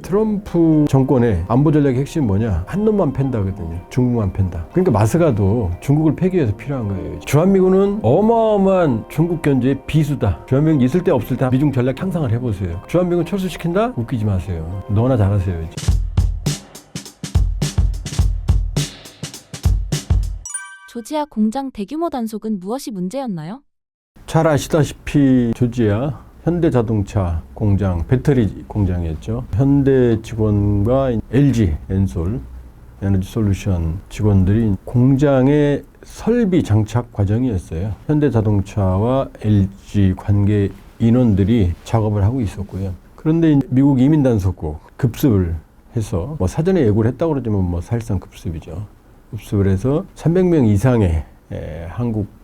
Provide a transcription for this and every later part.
트럼프 정권의 안보 전략의 핵심이 뭐냐? 한 놈만 팬다거든요. 중국만 팬다. 그러니까 마스가도 중국을 패기 위해서 필요한 거예요. 주한미군은 어마어마한 중국 견제의 비수다. 주한미군 있을 때 없을 때 미중 전략 향상을 해보세요. 주한미군 철수시킨다? 웃기지 마세요. 너나 잘하세요. 이제. 조지아 공장 대규모 단속은 무엇이 문제였나요? 잘 아시다시피 조지아 현대자동차 공장, 배터리 공장이었죠. 현대 직원과 LG 엔솔 에너지솔루션 직원들이 공장의 설비 장착 과정이었어요. 현대자동차와 LG 관계 인원들이 작업을 하고 있었고요. 그런데 미국 이민단속국 급습을 해서 사전에 예고를 했다고 그러지만 사실상 급습이죠. 급습을 해서 300명 이상의 한국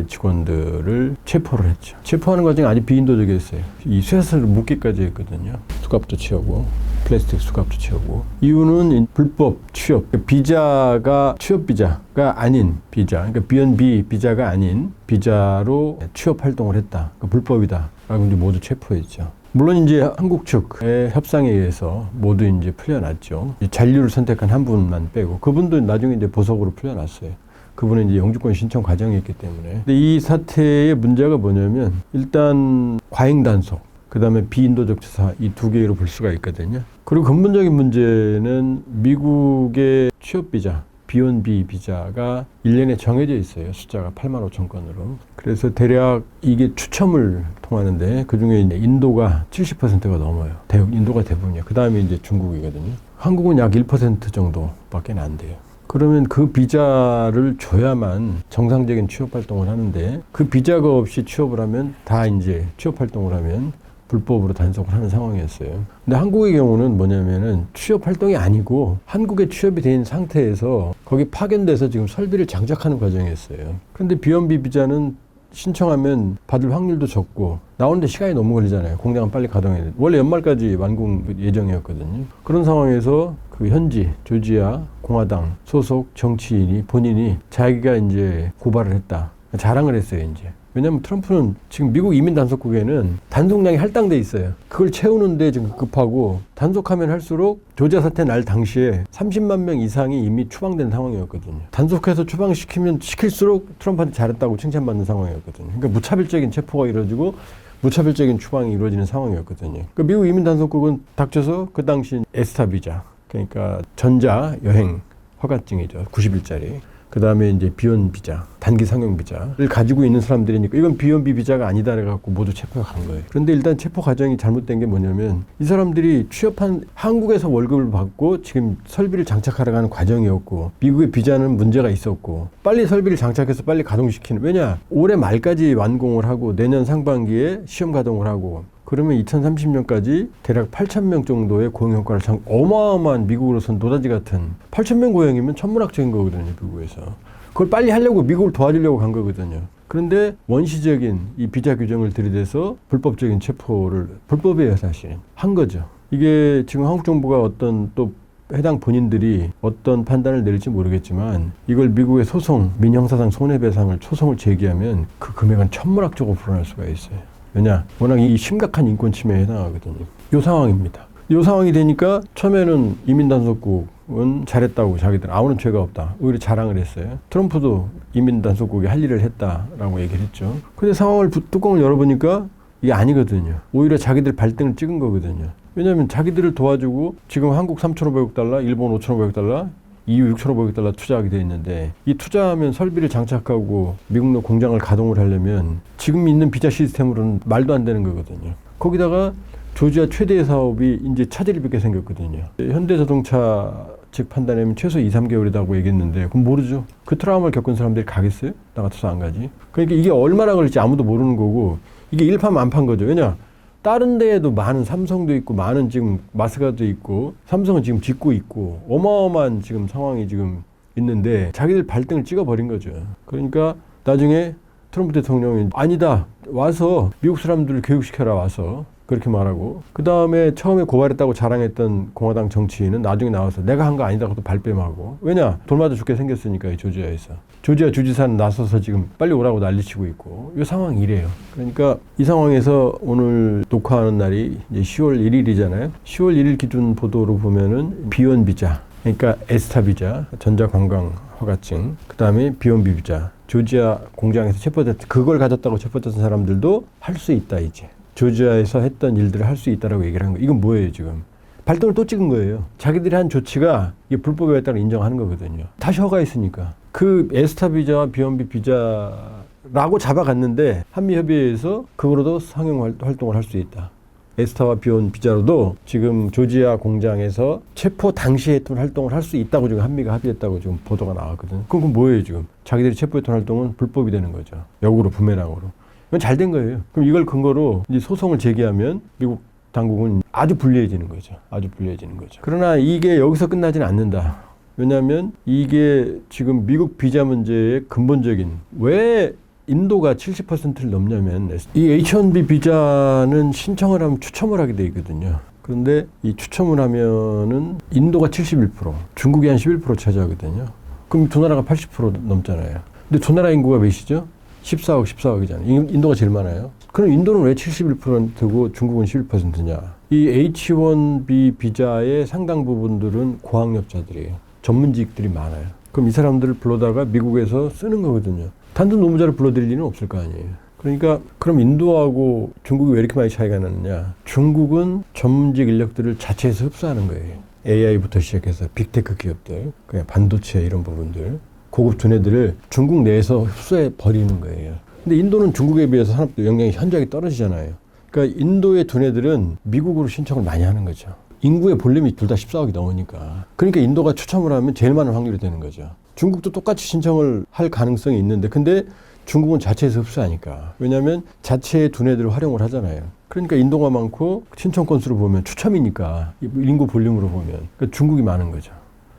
직원들을 체포를 했죠. 체포하는 과정이 아주 비인도적이었어요. 이 쇠사슬을 묶기까지 했거든요. 수갑도 채우고 플라스틱 수갑도 채우고. 이유는 불법 취업, 비자가 취업 비자가 아닌 비자, 그러니까 B&B 비자가 아닌 비자로 취업 활동을 했다. 그러니까 불법이다. 라고 이제 모두 체포했죠. 물론 이제 한국 측의 협상에 의해서 모두 이제 풀려났죠. 잔류를 선택한 한 분만 빼고 그분도 나중에 이제 보석으로 풀려났어요. 그분은 이제 영주권 신청 과정이었기 때문에. 근데 이 사태의 문제가 뭐냐면 일단 과잉 단속, 그 다음에 비인도적 처사 이 두 개로 볼 수가 있거든요. 그리고 근본적인 문제는 미국의 취업 비자, B&B 비자가 1년에 정해져 있어요. 숫자가 85,000건으로. 그래서 대략 이게 추첨을 통하는데 그중에 이제 인도가 70%가 넘어요. 인도가 대부분이에요. 그 다음에 이제 중국이거든요. 한국은 약 1% 정도밖에 안 돼요. 그러면 그 비자를 줘야만 정상적인 취업 활동을 하는데 그 비자가 없이 취업을 하면 다 이제 취업 활동을 하면 불법으로 단속을 하는 상황이었어요. 근데 한국의 경우는 뭐냐면은 취업 활동이 아니고 한국에 취업이 된 상태에서 거기 파견돼서 지금 설비를 장착하는 과정이었어요. 그런데 B&B 비자는 신청하면 받을 확률도 적고 나오는데 시간이 너무 걸리잖아요. 공장은 빨리 가동해야 돼. 원래 연말까지 완공 예정이었거든요. 그런 상황에서 그 현지 조지아 공화당 소속 정치인이 본인이 자기가 이제 고발을 했다. 자랑을 했어요, 이제. 왜냐하면 트럼프는 지금 미국 이민 단속국에는 단속량이 할당돼 있어요. 그걸 채우는데 지금 급하고 단속하면 할수록 조지아 사태 날 당시에 30만 명 이상이 이미 추방된 상황이었거든요. 단속해서 추방시키면 시킬수록 트럼프한테 잘했다고 칭찬받는 상황이었거든요. 그러니까 무차별적인 체포가 이루어지고 무차별적인 추방이 이루어지는 상황이었거든요. 그러니까 미국 이민 단속국은 닥쳐서 그 당시 에스타 비자, 그러니까 전자 여행 허가증이죠. 90일짜리. 그 다음에 이제 B&B 비자, 단기 상용 비자를 가지고 있는 사람들이니까 이건 B&B 비자가 아니다 그래갖고 모두 체포가 간 거예요. 그런데 일단 체포 과정이 잘못된 게 뭐냐면 이 사람들이 취업한 한국에서 월급을 받고 지금 설비를 장착하러 가는 과정이었고 미국의 비자는 문제가 있었고 빨리 설비를 장착해서 빨리 가동시키는, 왜냐 올해 말까지 완공을 하고 내년 상반기에 시험 가동을 하고 그러면 2030년까지 대략 8,000명 정도의 고용효과를 어마어마한 미국으로서는 노다지 같은 8,000명 고용이면 천문학적인 거거든요, 미국에서. 그걸 빨리 하려고 미국을 도와주려고 간 거거든요. 그런데 원시적인 이 비자 규정을 들이대서 불법적인 체포를, 불법이에요, 사실. 한 거죠. 이게 지금 한국 정부가 어떤 또 해당 본인들이 어떤 판단을 내릴지 모르겠지만 이걸 미국의 소송, 민형사상 손해배상을 소송을 제기하면 그 금액은 천문학적으로 불어날 수가 있어요. 왜냐? 워낙 이 심각한 인권 침해에 해당하거든요. 이 상황입니다. 이 상황이 되니까 처음에는 이민단속국은 잘했다고 자기들 아무런 죄가 없다. 오히려 자랑을 했어요. 트럼프도 이민단속국이 할 일을 했다라고 얘기를 했죠. 근데 상황을 뚜껑을 열어보니까 이게 아니거든요. 오히려 자기들 발등을 찍은 거거든요. 왜냐하면 자기들을 도와주고 지금 한국 3,500억 달러, 일본 5,500억 달러, EU 6,500억 달러 투자하게 돼 있는데 이 투자하면 설비를 장착하고 미국 내 공장을 가동을 하려면 지금 있는 비자 시스템으로는 말도 안 되는 거거든요. 거기다가 조지아 최대의 사업이 이제 차질을 빚게 생겼거든요. 현대자동차 측 판단하면 최소 2, 3개월이라고 얘기했는데 그럼 모르죠. 그 트라우마를 겪은 사람들이 가겠어요? 나 같아서 안 가지. 그러니까 이게 얼마나 걸릴지 아무도 모르는 거고 이게 일파만파인 거죠. 왜냐? 다른 데에도 많은 삼성도 있고 많은 지금 마스가도 있고 삼성은 지금 짓고 있고 어마어마한 지금 상황이 지금 있는데 자기들 발등을 찍어버린 거죠. 그러니까 나중에 트럼프 대통령이 아니다 와서 미국 사람들을 교육시켜라 와서 그렇게 말하고 그 다음에 처음에 고발했다고 자랑했던 공화당 정치인은 나중에 나와서 내가 한 거 아니다고 또 발뺌하고 왜냐? 돌 맞아 죽게 생겼으니까 이 조지아에서. 조지아 주지사는 나서서 지금 빨리 오라고 난리치고 있고 이 상황이 이래요. 그러니까 이 상황에서 오늘 녹화하는 날이 이제 10월 1일이잖아요. 10월 1일 기준 보도로 보면은 B1 비자 그러니까 에스타 비자, 전자관광 허가증, 그 다음에 B1B 비자, 조지아 공장에서 체포됐던 그걸 가졌다고 체포됐던 사람들도 할 수 있다 이제. 조지아에서 했던 일들을 할 수 있다라고 얘기를 한 거예요. 이건 뭐예요 지금? 발등을 또 찍은 거예요. 자기들이 한 조치가 이게 불법이었다고 인정하는 거거든요. 다시 허가했으니까. 그 에스타 비자와 B1B 비자라고 잡아갔는데 한미협의회에서 그거로도 상용 활동을 할 수 있다. 에스타와 B1 비자로도 지금 조지아 공장에서 체포 당시에 했던 활동을 할 수 있다고 지금 한미가 합의했다고 지금 보도가 나왔거든요. 그럼 뭐예요 지금? 자기들이 체포했던 활동은 불법이 되는 거죠. 역으로 부메랑으로. 이건 잘 된 거예요. 그럼 이걸 근거로 이제 소송을 제기하면 미국 당국은 아주 불리해지는 거죠. 아주 불리해지는 거죠. 그러나 이게 여기서 끝나지는 않는다. 왜냐하면 이게 지금 미국 비자 문제의 근본적인 왜 인도가 70%를 넘냐면 이 H-1B 비자는 신청을 하면 추첨을 하게 돼 있거든요. 그런데 이 추첨을 하면은 인도가 71%, 중국이 한 11% 차지하거든요. 그럼 두 나라가 80% 넘잖아요. 근데 두 나라 인구가 몇이죠? 14억, 14억이잖아요. 인도가 제일 많아요. 그럼 인도는 왜 71%고 중국은 11%냐? 이 H-1B 비자의 상당 부분들은 고학력자들이에요. 전문직들이 많아요. 그럼 이 사람들을 불러다가 미국에서 쓰는 거거든요. 단순 노무자를 불러들일 리는 없을 거 아니에요. 그러니까 그럼 인도하고 중국이 왜 이렇게 많이 차이가 나느냐? 중국은 전문직 인력들을 자체에서 흡수하는 거예요. AI부터 시작해서 빅테크 기업들, 그냥 반도체 이런 부분들, 고급 두뇌들을 중국 내에서 흡수해 버리는 거예요. 근데 인도는 중국에 비해서 산업 역량이 현저하게 떨어지잖아요. 그러니까 인도의 두뇌들은 미국으로 신청을 많이 하는 거죠. 인구의 볼륨이 둘 다 14억이 넘으니까. 그러니까 인도가 추첨을 하면 제일 많은 확률이 되는 거죠. 중국도 똑같이 신청을 할 가능성이 있는데 근데 중국은 자체에서 흡수하니까. 왜냐하면 자체의 두뇌들을 활용을 하잖아요. 그러니까 인도가 많고 신청 건수로 보면 추첨이니까 인구 볼륨으로 보면 그러니까 중국이 많은 거죠.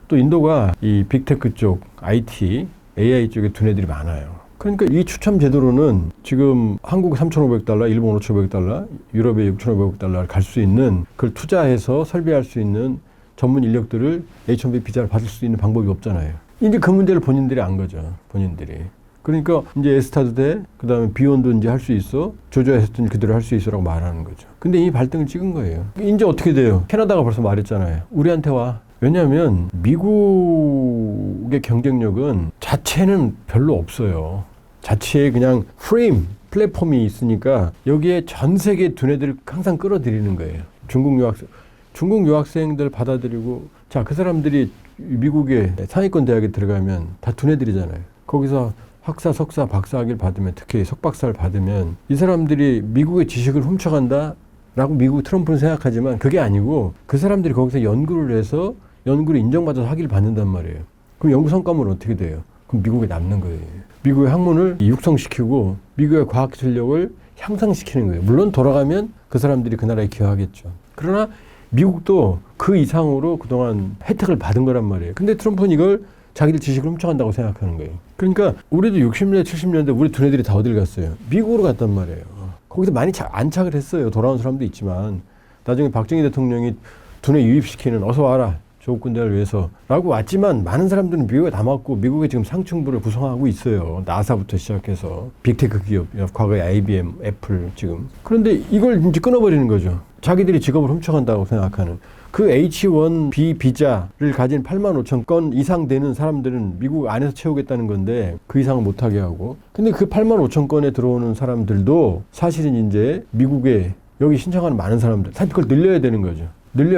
또 인도가 이 빅테크 쪽, IT, AI 쪽에 두뇌들이 많아요. 그러니까 이 추첨 제도로는 지금 한국 3,500달러, 일본 5,500달러, 유럽에 6,500달러를 갈 수 있는 그걸 투자해서 설비할 수 있는 전문 인력들을 H-1B 비자를 받을 수 있는 방법이 없잖아요. 이제 그 문제를 본인들이 안 거죠. 본인들이. 그러니까 이제 에스타도 돼. 그 다음에 비원도 이제 할 수 있어. 조지아에서 했더니 그대로 할 수 있어라고 말하는 거죠. 근데 이미 발등을 찍은 거예요. 이제 어떻게 돼요? 캐나다가 벌써 말했잖아요. 우리한테 와. 왜냐하면 미국의 경쟁력은 자체는 별로 없어요. 자체에 그냥 프레임, 플랫폼이 있으니까 여기에 전 세계 두뇌들을 항상 끌어들이는 거예요. 중국 유학생들 받아들이고 자, 그 사람들이 미국의 상위권 대학에 들어가면 다 두뇌들이잖아요. 거기서 학사, 석사, 박사학위를 받으면 특히 석박사를 받으면 이 사람들이 미국의 지식을 훔쳐간다 라고 미국 트럼프는 생각하지만 그게 아니고 그 사람들이 거기서 연구를 해서 연구를 인정받아서 학위를 받는단 말이에요. 그럼 연구 성과물은 어떻게 돼요? 그럼 미국에 남는 거예요. 미국의 학문을 육성시키고 미국의 과학 실력을 향상시키는 거예요. 물론 돌아가면 그 사람들이 그 나라에 기여하겠죠. 그러나 미국도 그 이상으로 그동안 혜택을 받은 거란 말이에요. 근데 트럼프는 이걸 자기들 지식을 훔쳐간다고 생각하는 거예요. 그러니까 우리도 60년대, 70년대 우리 두뇌들이 다 어딜 갔어요? 미국으로 갔단 말이에요. 거기서 많이 안착을 했어요. 돌아온 사람도 있지만 나중에 박정희 대통령이 두뇌 유입시키는 어서 와라. 조국 군대를 위해서 라고 왔지만 많은 사람들은 미국에 남았고 미국에 지금 상층부를 구성하고 있어요. 나사부터 시작해서 빅테크 기업, 과거에 IBM, 애플 지금. 그런데 이걸 이제 끊어버리는 거죠. 자기들이 직업을 훔쳐간다고 생각하는. 그 H-1B 비자를 가진 8만 5천 건 이상 되는 사람들은 미국 안에서 채우겠다는 건데 그 이상은 못하게 하고. 근데 그 8만 5천 건에 들어오는 사람들도 사실은 이제 미국에 여기 신청하는 많은 사람들, 사실 그걸 늘려야 되는 거죠.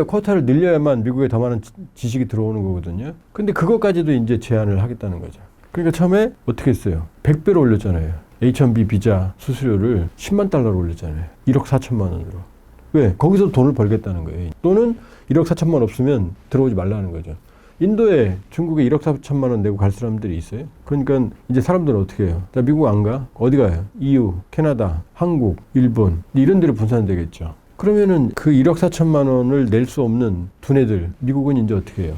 쿼터를 늘려야만 미국에 더 많은 지식이 들어오는 거거든요. 근데 그것까지도 이제 제한을 하겠다는 거죠. 그러니까 처음에 어떻게 했어요? 100배로 올렸잖아요. H-1B 비자 수수료를 10만 달러로 올렸잖아요. 1억 4천만 원으로. 왜? 거기서 돈을 벌겠다는 거예요. 또는 1억 4천만 없으면 들어오지 말라는 거죠. 인도에 중국에 1억 4천만 원 내고 갈 사람들이 있어요. 그러니까 이제 사람들은 어떻게 해요? 자, 미국 안 가? 어디 가요? EU, 캐나다, 한국, 일본 이런 데로 분산되겠죠. 그러면은 그 1억 4천만 원을 낼 수 없는 두뇌들, 미국은 이제 어떻게 해요?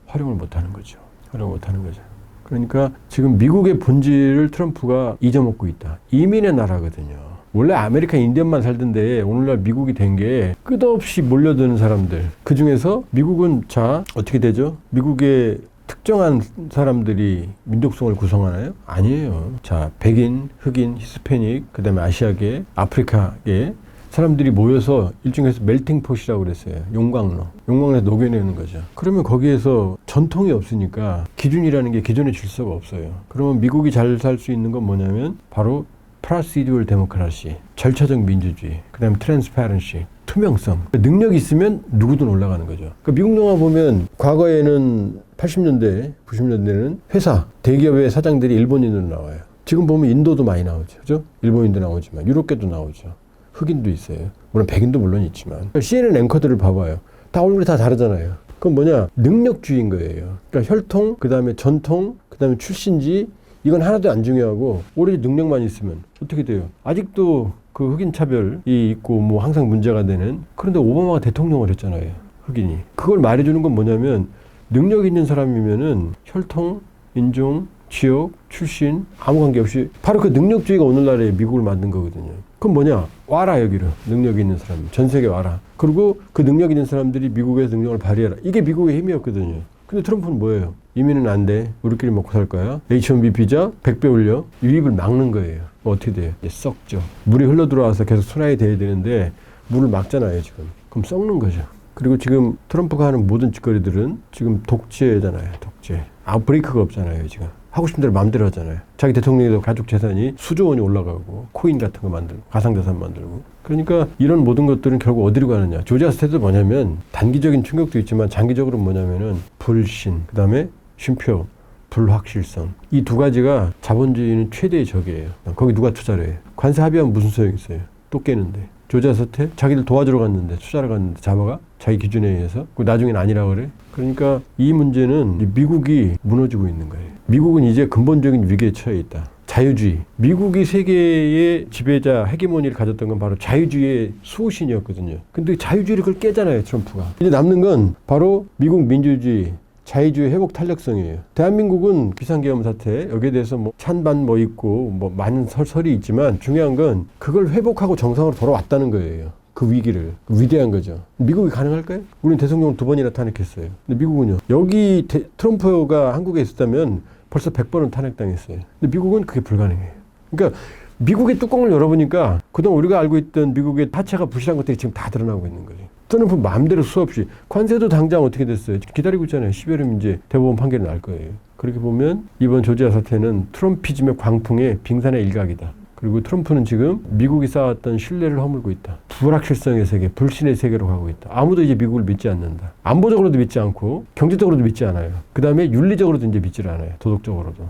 활용을 못 하는 거죠. 활용을 못 하는 거죠. 그러니까 지금 미국의 본질을 트럼프가 잊어먹고 있다. 이민의 나라거든요. 원래 아메리칸 인디언만 살던데 오늘날 미국이 된 게 끝없이 몰려드는 사람들. 그 중에서 미국은 자 어떻게 되죠? 미국의 특정한 사람들이 민족성을 구성하나요? 아니에요. 자, 백인, 흑인, 히스패닉, 그 다음에 아시아계, 아프리카계 사람들이 모여서 일종의 멜팅폿이라고 그랬어요. 용광로에서 녹여내는 거죠. 그러면 거기에서 전통이 없으니까 기준이라는 게 기존의 질서가 없어요. 그러면 미국이 잘 살 수 있는 건 뭐냐면 바로 프로시듀얼 데모크라시, 절차적 민주주의, 그 다음에 트랜스퍼런시, 투명성. 능력이 있으면 누구든 올라가는 거죠. 그러니까 미국 영화 보면 과거에는 80년대, 90년대는 회사, 대기업의 사장들이 일본인으로 나와요. 지금 보면 인도도 많이 나오죠. 그죠? 일본인도 나오지만 유럽계도 나오죠. 흑인도 있어요. 물론 백인도 물론 있지만. CNN 앵커들을 봐봐요. 다 얼굴이 다 다르잖아요. 그건 뭐냐? 능력주의인 거예요. 그러니까 혈통, 그 다음에 전통, 그 다음에 출신지 이건 하나도 안 중요하고 오로지 능력만 있으면 어떻게 돼요? 아직도 그 흑인 차별이 있고 뭐 항상 문제가 되는 그런데 오바마가 대통령을 했잖아요. 흑인이. 그걸 말해주는 건 뭐냐면 능력 있는 사람이면은 혈통, 인종, 지역, 출신 아무 관계없이 바로 그 능력주의가 오늘날의 미국을 만든 거거든요. 그럼 뭐냐? 와라 여기로 능력 있는 사람 전 세계 와라. 그리고 그 능력 있는 사람들이 미국에서 능력을 발휘해라. 이게 미국의 힘이었거든요. 근데 트럼프는 뭐예요? 이민은 안 돼. 우리끼리 먹고 살 거야. H-1B 비자 100배 올려. 유입을 막는 거예요. 어떻게 돼요? 썩죠. 물이 흘러 들어와서 계속 순환이 돼야 되는데 물을 막잖아요 지금. 그럼 썩는 거죠. 그리고 지금 트럼프가 하는 모든 짓거리들은 지금 독재잖아요. 독재. 아웃브레이크가 없잖아요 지금. 하고 싶은 대로 마음대로 하잖아요. 자기 대통령에도 가족 재산이 수조 원이 올라가고 코인 같은 거 만들고 가상자산 만들고. 그러니까 이런 모든 것들은 결국 어디로 가느냐. 조지아 스테이트도 뭐냐면 단기적인 충격도 있지만 장기적으로 뭐냐면은 불신, 그 다음에 쉼표, 불확실성. 이 두 가지가 자본주의는 최대의 적이에요. 거기 누가 투자를 해요? 관세 합의하면 무슨 소용이 있어요? 또 깨는데. 조지아 사태 자기들 도와주러 갔는데 투자를 갔는데 잡아가 자기 기준에 의해서 나중엔 아니라 그래. 그러니까 이 문제는 미국이 무너지고 있는 거예요. 미국은 이제 근본적인 위기에 처해 있다. 자유주의. 미국이 세계의 지배자 헤게모니를 가졌던 건 바로 자유주의의 수호신이었거든요. 근데 자유주의를 그걸 깨잖아요, 트럼프가. 이제 남는 건 바로 미국 민주주의, 자유주의 회복 탄력성이에요. 대한민국은 비상계엄 사태 여기에 대해서 뭐 찬반 뭐 있고 뭐 많은 설이 있지만 중요한 건 그걸 회복하고 정상으로 돌아왔다는 거예요. 그 위기를. 위대한 거죠. 미국이 가능할까요? 우리는 대통령을 2번이나 탄핵했어요. 근데 미국은요. 여기 트럼프가 한국에 있었다면 벌써 100번은 탄핵당했어요. 근데 미국은 그게 불가능해요. 그러니까 미국의 뚜껑을 열어보니까 그동안 우리가 알고 있던 미국의 타체가 부실한 것들이 지금 다 드러나고 있는 거예요. 트럼프 마음대로 수없이 관세도 당장 어떻게 됐어요? 기다리고 있잖아요. 10월이면 이제 대법원 판결이 날 거예요. 그렇게 보면 이번 조지아 사태는 트럼피즘의 광풍의 빙산의 일각이다. 그리고 트럼프는 지금 미국이 쌓았던 신뢰를 허물고 있다. 불확실성의 세계, 불신의 세계로 가고 있다. 아무도 이제 미국을 믿지 않는다. 안보적으로도 믿지 않고 경제적으로도 믿지 않아요. 그 다음에 윤리적으로도 이제 믿지를 않아요. 도덕적으로도.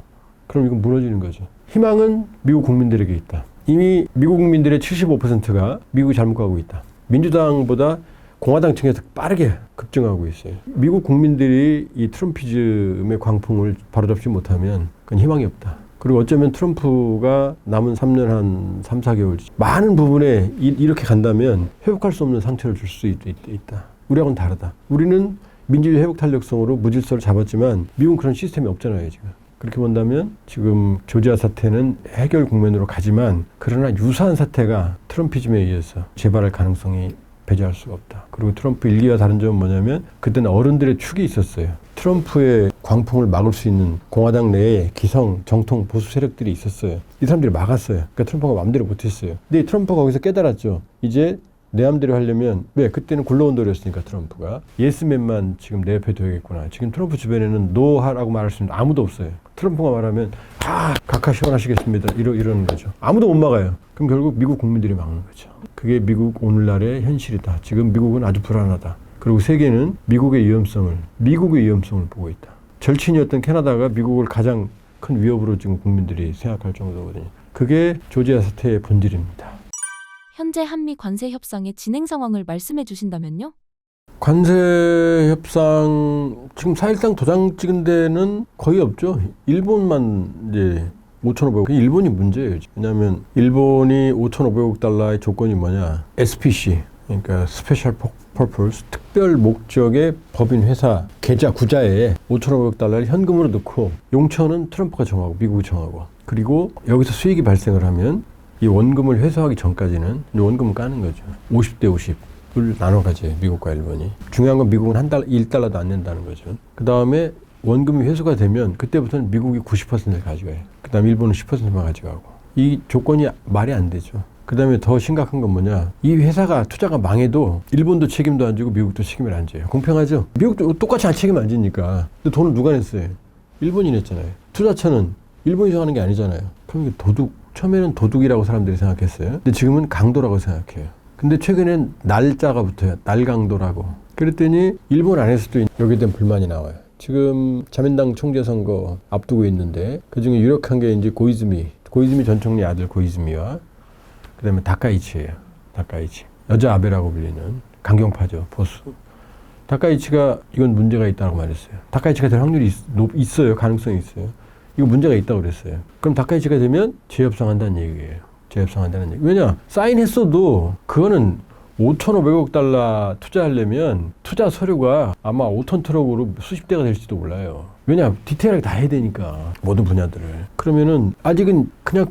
그럼 이건 무너지는 거죠. 희망은 미국 국민들에게 있다. 이미 미국 국민들의 75%가 미국이 잘못 가고 있다. 민주당보다 공화당 층에서 빠르게 급증하고 있어요. 미국 국민들이 이 트럼피즘의 광풍을 바로잡지 못하면 그건 희망이 없다. 그리고 어쩌면 트럼프가 남은 3년 한 3, 4개월 많은 부분에 이렇게 간다면 회복할 수 없는 상처를 줄 수 있다. 우리하고는 다르다. 우리는 민주주의 회복 탄력성으로 무질서를 잡았지만 미국은 그런 시스템이 없잖아요 지금. 그렇게 본다면 지금 조지아 사태는 해결 국면으로 가지만 그러나 유사한 사태가 트럼피즘에 의해서 재발할 가능성이 배제할 수가 없다. 그리고 트럼프 일기와 다른 점은 뭐냐면 그때는 어른들의 축이 있었어요. 트럼프의 광풍을 막을 수 있는 공화당 내에 기성, 정통, 보수 세력들이 있었어요. 이 사람들이 막았어요. 그러니까 트럼프가 마음대로 못했어요. 근데 트럼프가 거기서 깨달았죠. 이제 내 맘대로 하려면 왜 그때는 굴러온돌이었으니까 트럼프가 예스맨만 지금 내 옆에 둬야겠구나. 지금 트럼프 주변에는 노하라고 말할 수 있는 아무도 없어요. 트럼프가 말하면 각하 시원하시겠습니다. 이러는 거죠. 아무도 못 막아요. 그럼 결국 미국 국민들이 막는 거죠. 그게 미국 오늘날의 현실이다. 지금 미국은 아주 불안하다. 그리고 세계는 미국의 위험성을 보고 있다. 절친이었던 캐나다가 미국을 가장 큰 위협으로 지금 국민들이 생각할 정도거든요. 그게 조지아 사태의 본질입니다. 현재 한미 관세 협상의 진행 상황을 말씀해 주신다면요? 관세 협상 지금 사실상 도장 찍은 데는 거의 없죠. 일본만 이제 5,500억. 일본이 문제예요. 왜냐하면 일본이 5,500억 달러의 조건이 뭐냐? SPC, 그러니까 스페셜 퍼포스, 특별 목적의 법인 회사 계좌 구자에 5,500억 달러를 현금으로 넣고 용처는 트럼프가 정하고 미국이 정하고 그리고 여기서 수익이 발생을 하면 이 원금을 회수하기 전까지는 이제 원금을 까는 거죠. 50대 50을 나눠 가져요. 미국과 일본이. 중요한 건 미국은 1달러도 안 낸다는 거죠. 그 다음에 원금이 회수가 되면 그때부터는 미국이 90%를 가져가요. 그 다음에 일본은 10%만 가져가고. 이 조건이 말이 안 되죠. 그 다음에 더 심각한 건 뭐냐. 이 회사가 투자가 망해도 일본도 책임도 안 지고 미국도 책임을 안 져요. 공평하죠? 미국도 똑같이 책임 안 지니까. 근데 돈을 누가 냈어요? 일본이 냈잖아요. 투자처는 일본에서 하는 게 아니잖아요. 그럼 이게 처음에는 도둑이라고 사람들이 생각했어요. 근데 지금은 강도라고 생각해요. 근데 최근엔 날짜가 붙어요. 날강도라고. 그랬더니 일본 안에서도 여기에 대한 불만이 나와요. 지금 자민당 총재 선거 앞두고 있는데 그중에 유력한 게 이제 고이즈미 전 총리 아들 고이즈미와 그다음에 다카이치예요. 다카이치. 여자 아베라고 불리는 강경파죠. 보수. 다카이치가 이건 문제가 있다고 말했어요. 다카이치가 될 확률이 있어요. 가능성이 있어요. 이거 문제가 있다고 그랬어요. 그럼 다카이치가 되면 재협상한다는 얘기예요. 재협상한다는 얘기. 왜냐? 사인했어도 그거는 5,500억 달러 투자하려면 투자 서류가 아마 5톤 트럭으로 수십 대가 될지도 몰라요. 왜냐? 디테일하게 다 해야 되니까 모든 분야들을. 그러면은 아직은 그냥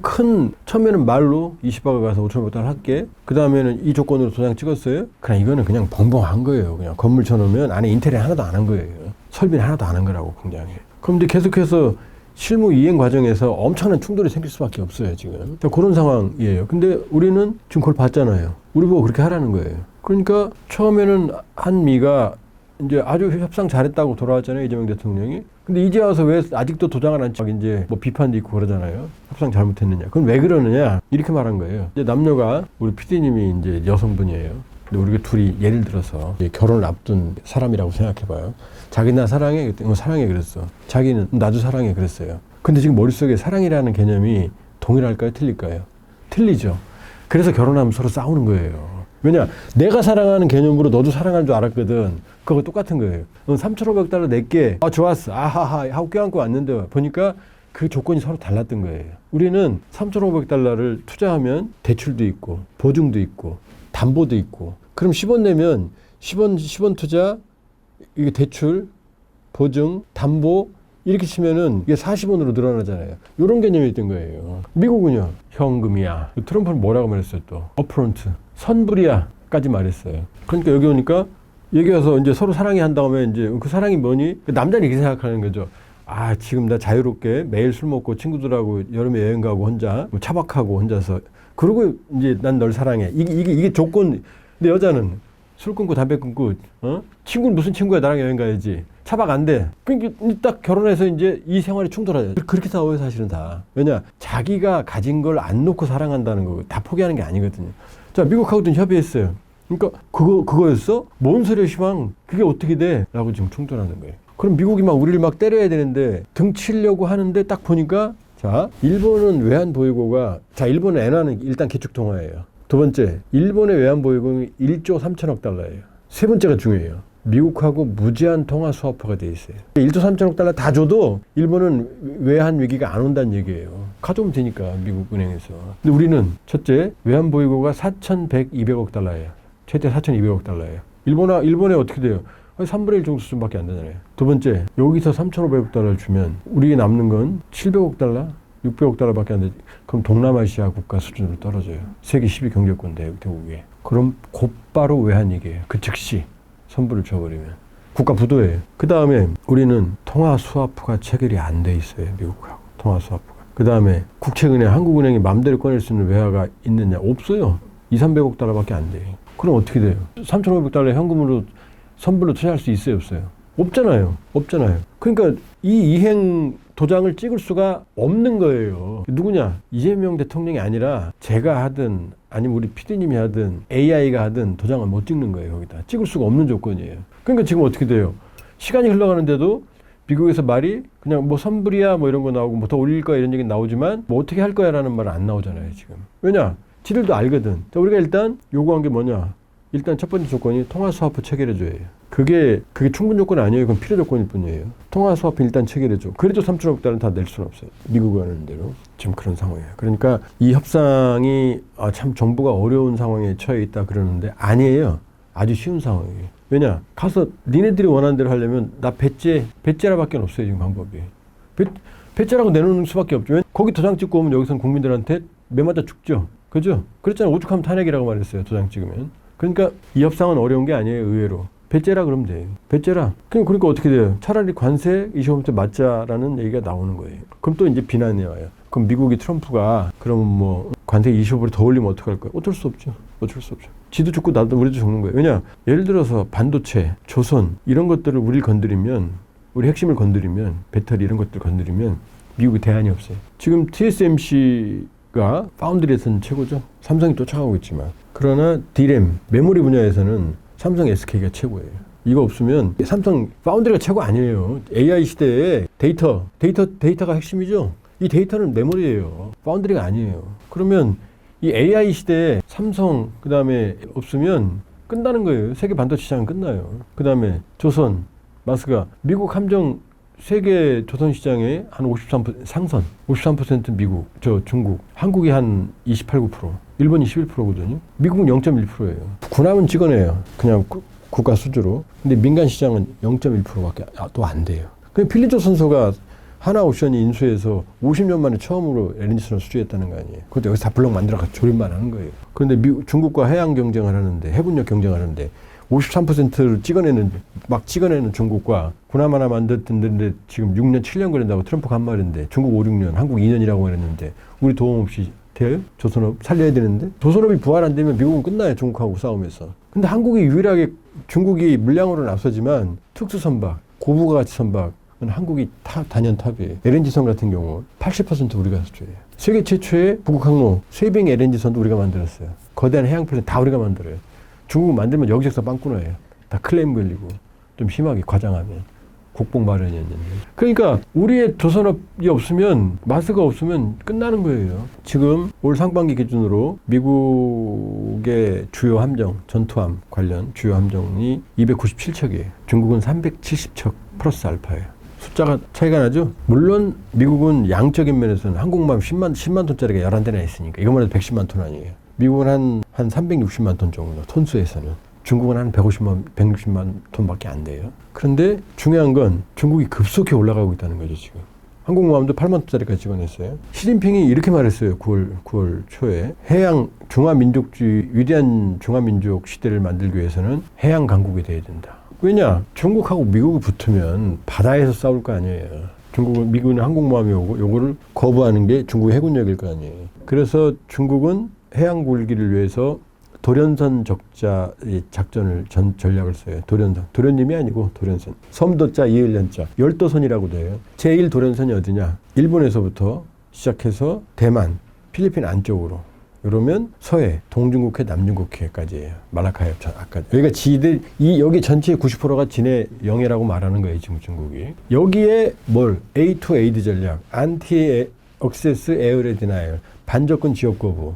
처음에는 말로 20억에 가서 5,500억 달러 할게. 그 다음에는 이 조건으로 도장 찍었어요. 그냥 이거는 그냥 벙벙한 거예요. 그냥 건물 쳐놓으면 안에 인테리어 하나도 안 한 거예요. 설비는 하나도 안 한 거라고 공장에. 그럼 이제 계속해서 실무 이행 과정에서 엄청난 충돌이 생길 수밖에 없어요, 지금. 그런 상황이에요. 근데 우리는 지금 그걸 봤잖아요. 우리 보고 그렇게 하라는 거예요. 그러니까 처음에는 한미가 이제 아주 협상 잘했다고 돌아왔잖아요, 이재명 대통령이. 근데 이제 와서 왜 아직도 도장을 안 찍고 이제 뭐 비판도 있고 그러잖아요. 협상 잘못했느냐. 그건 왜 그러느냐. 이렇게 말한 거예요. 이제 남녀가 우리 PD님이 이제 여성분이에요. 근데 우리가 둘이 예를 들어서 결혼을 앞둔 사람이라고 생각해봐요. 자기 나 사랑해? 사랑해 그랬어. 자기는 나도 사랑해 그랬어요. 근데 지금 머릿속에 사랑이라는 개념이 동일할까요? 틀릴까요? 틀리죠. 그래서 결혼하면 서로 싸우는 거예요. 왜냐? 내가 사랑하는 개념으로 너도 사랑하는 줄 알았거든. 그거 똑같은 거예요. 3,500달러 낼게. 아, 좋았어. 아하하 하고 껴안고 왔는데 보니까 그 조건이 서로 달랐던 거예요. 우리는 3,500달러를 투자하면 대출도 있고 보증도 있고 담보도 있고. 그럼 10원 내면 10원 투자, 이게 대출, 보증, 담보 이렇게 치면은 이게 40원으로 늘어나잖아요. 이런 개념이었던 거예요. 미국은요, 현금이야. 트럼프는 뭐라고 말했어요 또? 어프론트, 선불이야까지 말했어요. 그러니까 여기 오니까 여기 와서 이제 서로 사랑해 한 다음에 이제 그 사랑이 뭐니? 남자는 이렇게 생각하는 거죠. 아, 지금 나 자유롭게 매일 술 먹고 친구들하고 여름에 여행 가고 혼자 뭐 차박하고 혼자서 그러고 이제 난 널 사랑해. 이게 조건. 근데 여자는 술 끊고 담배 끊고 친구는 무슨 친구야 나랑 여행 가야지. 차박 안 돼. 그러니까 딱 결혼해서 이제 이 생활이 충돌하죠. 그렇게 싸워요 사실은 다. 왜냐? 자기가 가진 걸 안 놓고 사랑한다는 거 다 포기하는 게 아니거든요. 자, 미국하고도 협의했어요. 그러니까 그거였어? 뭔 소리야 시방. 그게 어떻게 돼? 라고 지금 충돌하는 거예요. 그럼 미국이 막 우리를 막 때려야 되는데 등 치려고 하는데 딱 보니까 자, 일본은 외환보유고가 일본은 엔화는 일단 기축통화예요. 두 번째, 일본의 외환보유고는 1조 3천억 달러예요. 세 번째가 중요해요. 미국하고 무제한 통화 스와프가 돼 있어요. 1조 3천억 달러 다 줘도 일본은 외환 위기가 안 온다는 얘기예요. 가져오면 되니까 미국 은행에서. 근데 우리는 첫째, 외환보유고가 4,200억 달러예요. 최대 4,200억 달러예요. 일본에 어떻게 돼요? 3분의 1 정도 수준밖에 안 되잖아요. 두 번째, 여기서 3,500억 달러를 주면 우리에 남는 건 700억 달러? 600억 달러밖에 안 되지. 그럼 동남아시아 국가 수준으로 떨어져요. 세계 10위 경제권 대국에. 그럼 곧바로 외환위기예요. 그 즉시 선불을 줘버리면. 국가 부도예요. 그 다음에 우리는 통화 스와프가 체결이 안 돼 있어요. 미국하고. 통화 스와프가. 그 다음에 국채은행, 한국은행이 마음대로 꺼낼 수 있는 외화가 있느냐? 없어요. 200~300억 달러밖에 안 돼요. 그럼 어떻게 돼요? 3,500달러 현금으로 선불로 투자할 수 있어요, 없어요? 없잖아요. 그러니까 이 이행 도장을 찍을 수가 없는 거예요. 누구냐? 이재명 대통령이 아니라 제가 하든 아니면 우리 PD님이 하든 AI가 하든 도장을 못 찍는 거예요. 거기다. 찍을 수가 없는 조건이에요. 그러니까 지금 어떻게 돼요? 시간이 흘러가는데도 미국에서 말이 그냥 뭐 선불이야 뭐 이런 거 나오고 뭐 더 올릴 거야 이런 얘기 나오지만 뭐 어떻게 할 거야 라는 말은 안 나오잖아요, 지금. 왜냐? 지들도 알거든. 자, 우리가 일단 요구한 게 뭐냐? 일단 첫 번째 조건이 통화 스와프 체결해줘야 해요. 그게 충분 조건 아니에요. 그건 필요 조건일 뿐이에요. 통화 스와프 일단 체결해줘. 그래도 3,000억 달러는 다 낼 수는 없어요. 미국이 하는 대로. 지금 그런 상황이에요. 그러니까 이 협상이 참 정부가 어려운 상황에 처해 있다 그러는데 아니에요. 아주 쉬운 상황이에요. 왜냐? 가서 니네들이 원하는 대로 하려면 나 배째라밖에 없어요. 지금 방법이. 배째라고 내놓는 수밖에 없죠. 거기 도장 찍고 오면 여기서는 국민들한테 매 맞아 죽죠. 그죠? 그랬잖아요. 오죽하면 탄핵이라고 말했어요. 도장 찍으면. 그러니까 이 협상은 어려운 게 아니에요. 의외로. 배째라 그러면 돼요. 배째라. 그러니까 어떻게 돼요? 차라리 관세 25% 맞자라는 얘기가 나오는 거예요. 그럼 또 이제 비난이 와요. 그럼 미국이 트럼프가 그러면 뭐 관세 25% 더 올리면 어떡할 거야? 어쩔 수 없죠. 어쩔 수 없죠. 지도 죽고 나도 우리도 죽는 거예요. 왜냐? 예를 들어서 반도체, 조선 이런 것들을 우리를 건드리면 우리 핵심을 건드리면 배터리 이런 것들 건드리면 미국이 대안이 없어요. 지금 TSMC가 파운드리에서는 최고죠. 삼성이 쫓아가고 있지만 그러나 D램, 메모리 분야에서는 삼성 SK가 최고예요. 이거 없으면 삼성 파운드리가 최고 아니에요. AI 시대에 데이터가 핵심이죠. 이 데이터는 메모리예요. 파운드리가 아니에요. 그러면 이 AI 시대에 삼성 그다음에 없으면 끝나는 거예요. 세계 반도체 시장은 끝나요. 그다음에 조선, 마스가 미국 함정 세계 조선 시장에 한 53% 상선, 53% 미국, 중국, 한국이 한 28, 9%, 일본 21%거든요. 미국은 0.1%예요. 군함은 찍어내요. 그냥 국가 수주로. 근데 민간 시장은 0.1%밖에 또 안 돼요. 그 필리조선소가 하나오션이 인수해서 50년 만에 처음으로 LNG선을 수주했다는 거 아니에요. 그것도 여기서 다 블록 만들어서 조립만 하는 거예요. 그런데 중국과 해양 경쟁을 하는데, 해군력 경쟁을 하는데 53%를 찍어내는 중국과 군함 하나 만들었는데 지금 6년, 7년 걸린다고 트럼프가 한 말인데 중국 5, 6년, 한국 2년이라고 그랬는데 우리 도움 없이 돼요? 조선업 살려야 되는데 조선업이 부활 안 되면 미국은 끝나요. 중국하고 싸움에서. 근데 한국이 유일하게 중국이 물량으로는 앞서지만 특수선박, 고부가가치 선박은 한국이 단연 탑이에요. LNG선 같은 경우 80% 우리가 수주해요. 세계 최초의 북극항로 쉐이빙 LNG선도 우리가 만들었어요. 거대한 해양플랜 다 우리가 만들어요. 중국 만들면 여기저기서 빵꾸나요. 다 클레임 걸리고 좀 심하게 과장하면 국뽕 마련이었는데. 그러니까 우리의 조선업이 없으면 마스가 없으면 끝나는 거예요. 지금 올 상반기 기준으로 미국의 주요 함정, 전투함 관련 주요 함정이 297척이에요. 중국은 370척 플러스 알파예요. 숫자가 차이가 나죠? 물론 미국은 양적인 면에서는 항공모함 10만 톤짜리가 11대나 있으니까 이것만 해도 110만 톤 아니에요. 미국은 한 360만 톤 정도, 톤수에서는. 중국은 한 160만 톤밖에 안 돼요. 그런데 중요한 건 중국이 급속히 올라가고 있다는 거죠, 지금. 항공모함도 8만 톤짜리까지 찍어냈어요. 시진핑이 이렇게 말했어요, 9월 초에. 중화민족주의, 위대한 중화민족 시대를 만들기 위해서는 해양 강국이 돼야 된다. 왜냐? 중국하고 미국이 붙으면 바다에서 싸울 거 아니에요. 미국은 항공모함이 오고 요거를 거부하는 게 중국의 해군력일 거 아니에요. 그래서 중국은 해양 굴기를 위해서 도련선 적자 작전을 전략을 써요. 도련님이 아니고 도련선. 섬도자 이을련자 열도선이라고 돼요. 제1도련선이 어디냐? 일본에서부터 시작해서 대만, 필리핀 안쪽으로. 그러면 서해, 동중국해, 남중국해까지예요. 말라카 협찬 아까 여기가 여기 전체의 90%가 진해 영해라고 말하는 거예요. 지금 중국이. 여기에 A2AD 전략, 안티 억세스 에어레 디나이얼, 반접근 지역 거부,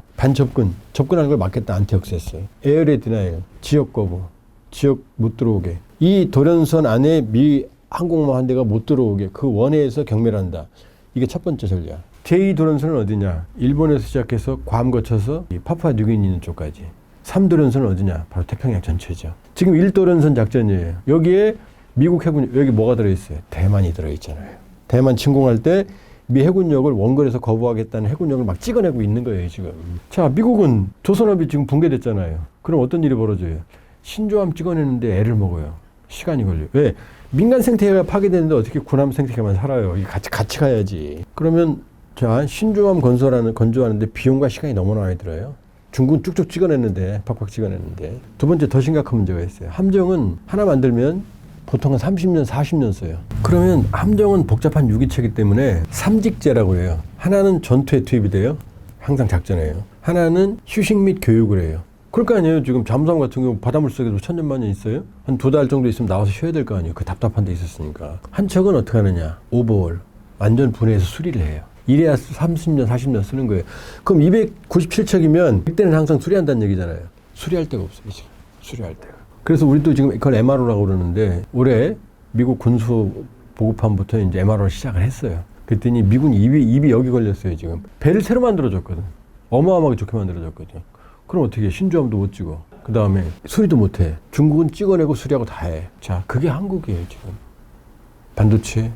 접근하는 걸 막겠다. 안티 억세스, 에어레 디나이얼, 지역 거부, 지역 못 들어오게. 이 도련선 안에 미 항공모함 한 대가 못 들어오게 그 원해에서 경멸한다. 이게 첫 번째 전략. 제2도련선은 어디냐? 일본에서 시작해서 괌 거쳐서 파푸아 뉴기니 있는 쪽까지. 3도련선은 어디냐? 바로 태평양 전체죠. 지금 1도련선 작전이에요. 여기에 미국 해군, 여기 뭐가 들어있어요? 대만이 들어있잖아요. 대만 침공할 때 미 해군력을 원거리에서 거부하겠다는 해군력을 막 찍어내고 있는 거예요, 지금. 자, 미국은 조선업이 지금 붕괴됐잖아요. 그럼 어떤 일이 벌어져요? 신조함 찍어내는데 애를 먹어요. 시간이 걸려요. 왜? 민간 생태계가 파괴되는데 어떻게 군함 생태계만 살아요? 이게 같이 가야지. 그러면 자, 신조함 건조하는데 비용과 시간이 너무나 많이 들어요. 중국은 쭉쭉 찍어냈는데, 팍팍 찍어냈는데. 두 번째 더 심각한 문제가 있어요. 함정은 하나 만들면 보통은 30년, 40년 써요. 그러면 함정은 복잡한 유기체이기 때문에 삼직제라고 해요. 하나는 전투에 투입이 돼요. 항상 작전해요. 하나는 휴식 및 교육을 해요. 그럴 거 아니에요. 지금 잠수함 같은 경우 바닷물 속에도 천년만년 있어요. 한 2달 정도 있으면 나와서 쉬어야 될 거 아니에요. 그 답답한 데 있었으니까. 한 척은 어떻게 하느냐. 오버홀. 완전 분해해서 수리를 해요. 이래야 30년, 40년 쓰는 거예요. 그럼 297척이면 그때는 항상 수리한다는 얘기잖아요. 수리할 데가 없어요, 지금. 수리할 데가. 그래서 우리도 지금 그걸 MRO라고 그러는데 올해 미국 군수 보급함부터 이제 MRO를 시작을 했어요. 그랬더니 미군 입이 여기 걸렸어요, 지금. 배를 새로 만들어줬거든. 어마어마하게 좋게 만들어줬거든. 그럼 어떻게 해? 신조함도 못 찍어. 그 다음에 수리도 못 해. 중국은 찍어내고 수리하고 다 해. 자, 그게 한국이에요, 지금. 반도체,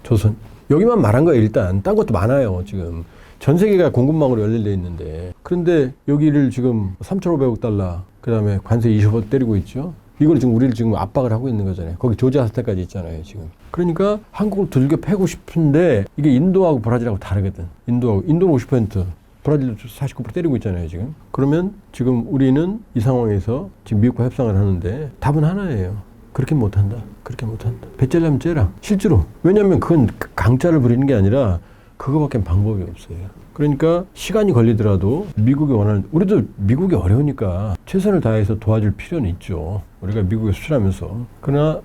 조선. 여기만 말한 거예요, 일단. 딴 것도 많아요, 지금. 전 세계가 공급망으로 연결되어 있는데 그런데 여기를 지금 3,500억 달러 그다음에 관세 20억 때리고 있죠. 이걸 지금 우리를 지금 압박을 하고 있는 거잖아요. 거기 조지아 사태까지 있잖아요, 지금. 그러니까 한국을 두들겨 패고 싶은데 이게 인도하고 브라질하고 다르거든. 인도는 50%, 브라질도 49% 때리고 있잖아요, 지금. 그러면 지금 우리는 이 상황에서 지금 미국과 협상을 하는데 답은 하나예요. 그렇게 못한다. 그렇게 못한다. 배 째려면 째라. 실제로. 왜냐하면 그건 강짜를 부리는 게 아니라 그거밖에 방법이 없어요. 그러니까 시간이 걸리더라도 미국이 원하는, 우리도 미국이 어려우니까 최선을 다해서 도와줄 필요는 있죠. 우리가 미국에 수출하면서. 그러나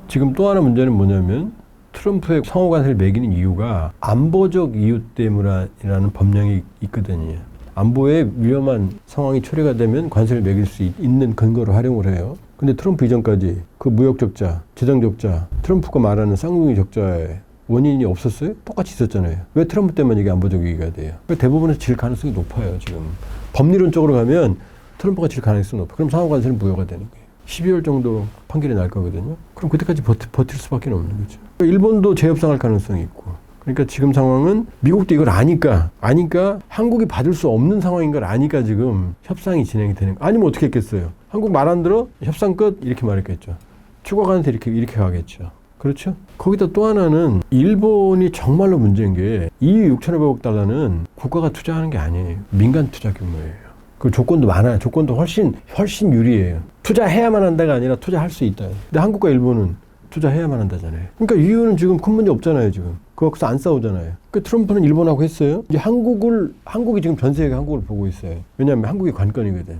지금 또 하나 문제는 뭐냐면 트럼프의 상호 관세를 매기는 이유가 안보적 이유 때문이라는 법령이 있거든요. 안보에 위험한 상황이 초래가 되면 관세를 매길 수 있는 근거로 활용을 해요. 근데 트럼프 이전까지 그 무역 적자, 재정 적자, 트럼프가 말하는 쌍둥이 적자에 원인이 없었어요? 똑같이 있었잖아요. 왜 트럼프 때문에 이게 안보적 위기가 돼요? 대부분에서 질 가능성이 높아요, 지금. 법리론적으로 가면 트럼프가 질 가능성이 높아요. 그럼 상호관세는 무효가 되는 거예요. 12월 정도 판결이 날 거거든요. 그럼 그때까지 버틸 수밖에 없는 거죠. 일본도 재협상할 가능성이 있고. 그러니까 지금 상황은 미국도 이걸 아니까 한국이 받을 수 없는 상황인 걸 아니까 지금 협상이 진행이 되는 거예요. 아니면 어떻게 했겠어요? 한국 말 안 들어? 협상 끝? 이렇게 말했겠죠. 추가 관세 이렇게 가겠죠. 그렇죠? 거기다 또 하나는 일본이 정말로 문제인 게 EU 6,500억 달러는 국가가 투자하는 게 아니에요. 민간 투자 규모예요. 그 조건도 많아요. 조건도 훨씬 유리해요. 투자해야만 한다가 아니라 투자할 수 있다. 근데 한국과 일본은 투자해야만 한다잖아요. 그러니까 EU는 지금 큰 문제 없잖아요, 지금. 그거서 안 싸우잖아요. 그 트럼프는 일본하고 했어요. 이제 한국이 지금 전 세계가 한국을 보고 있어요. 왜냐하면 한국이 관건이거든.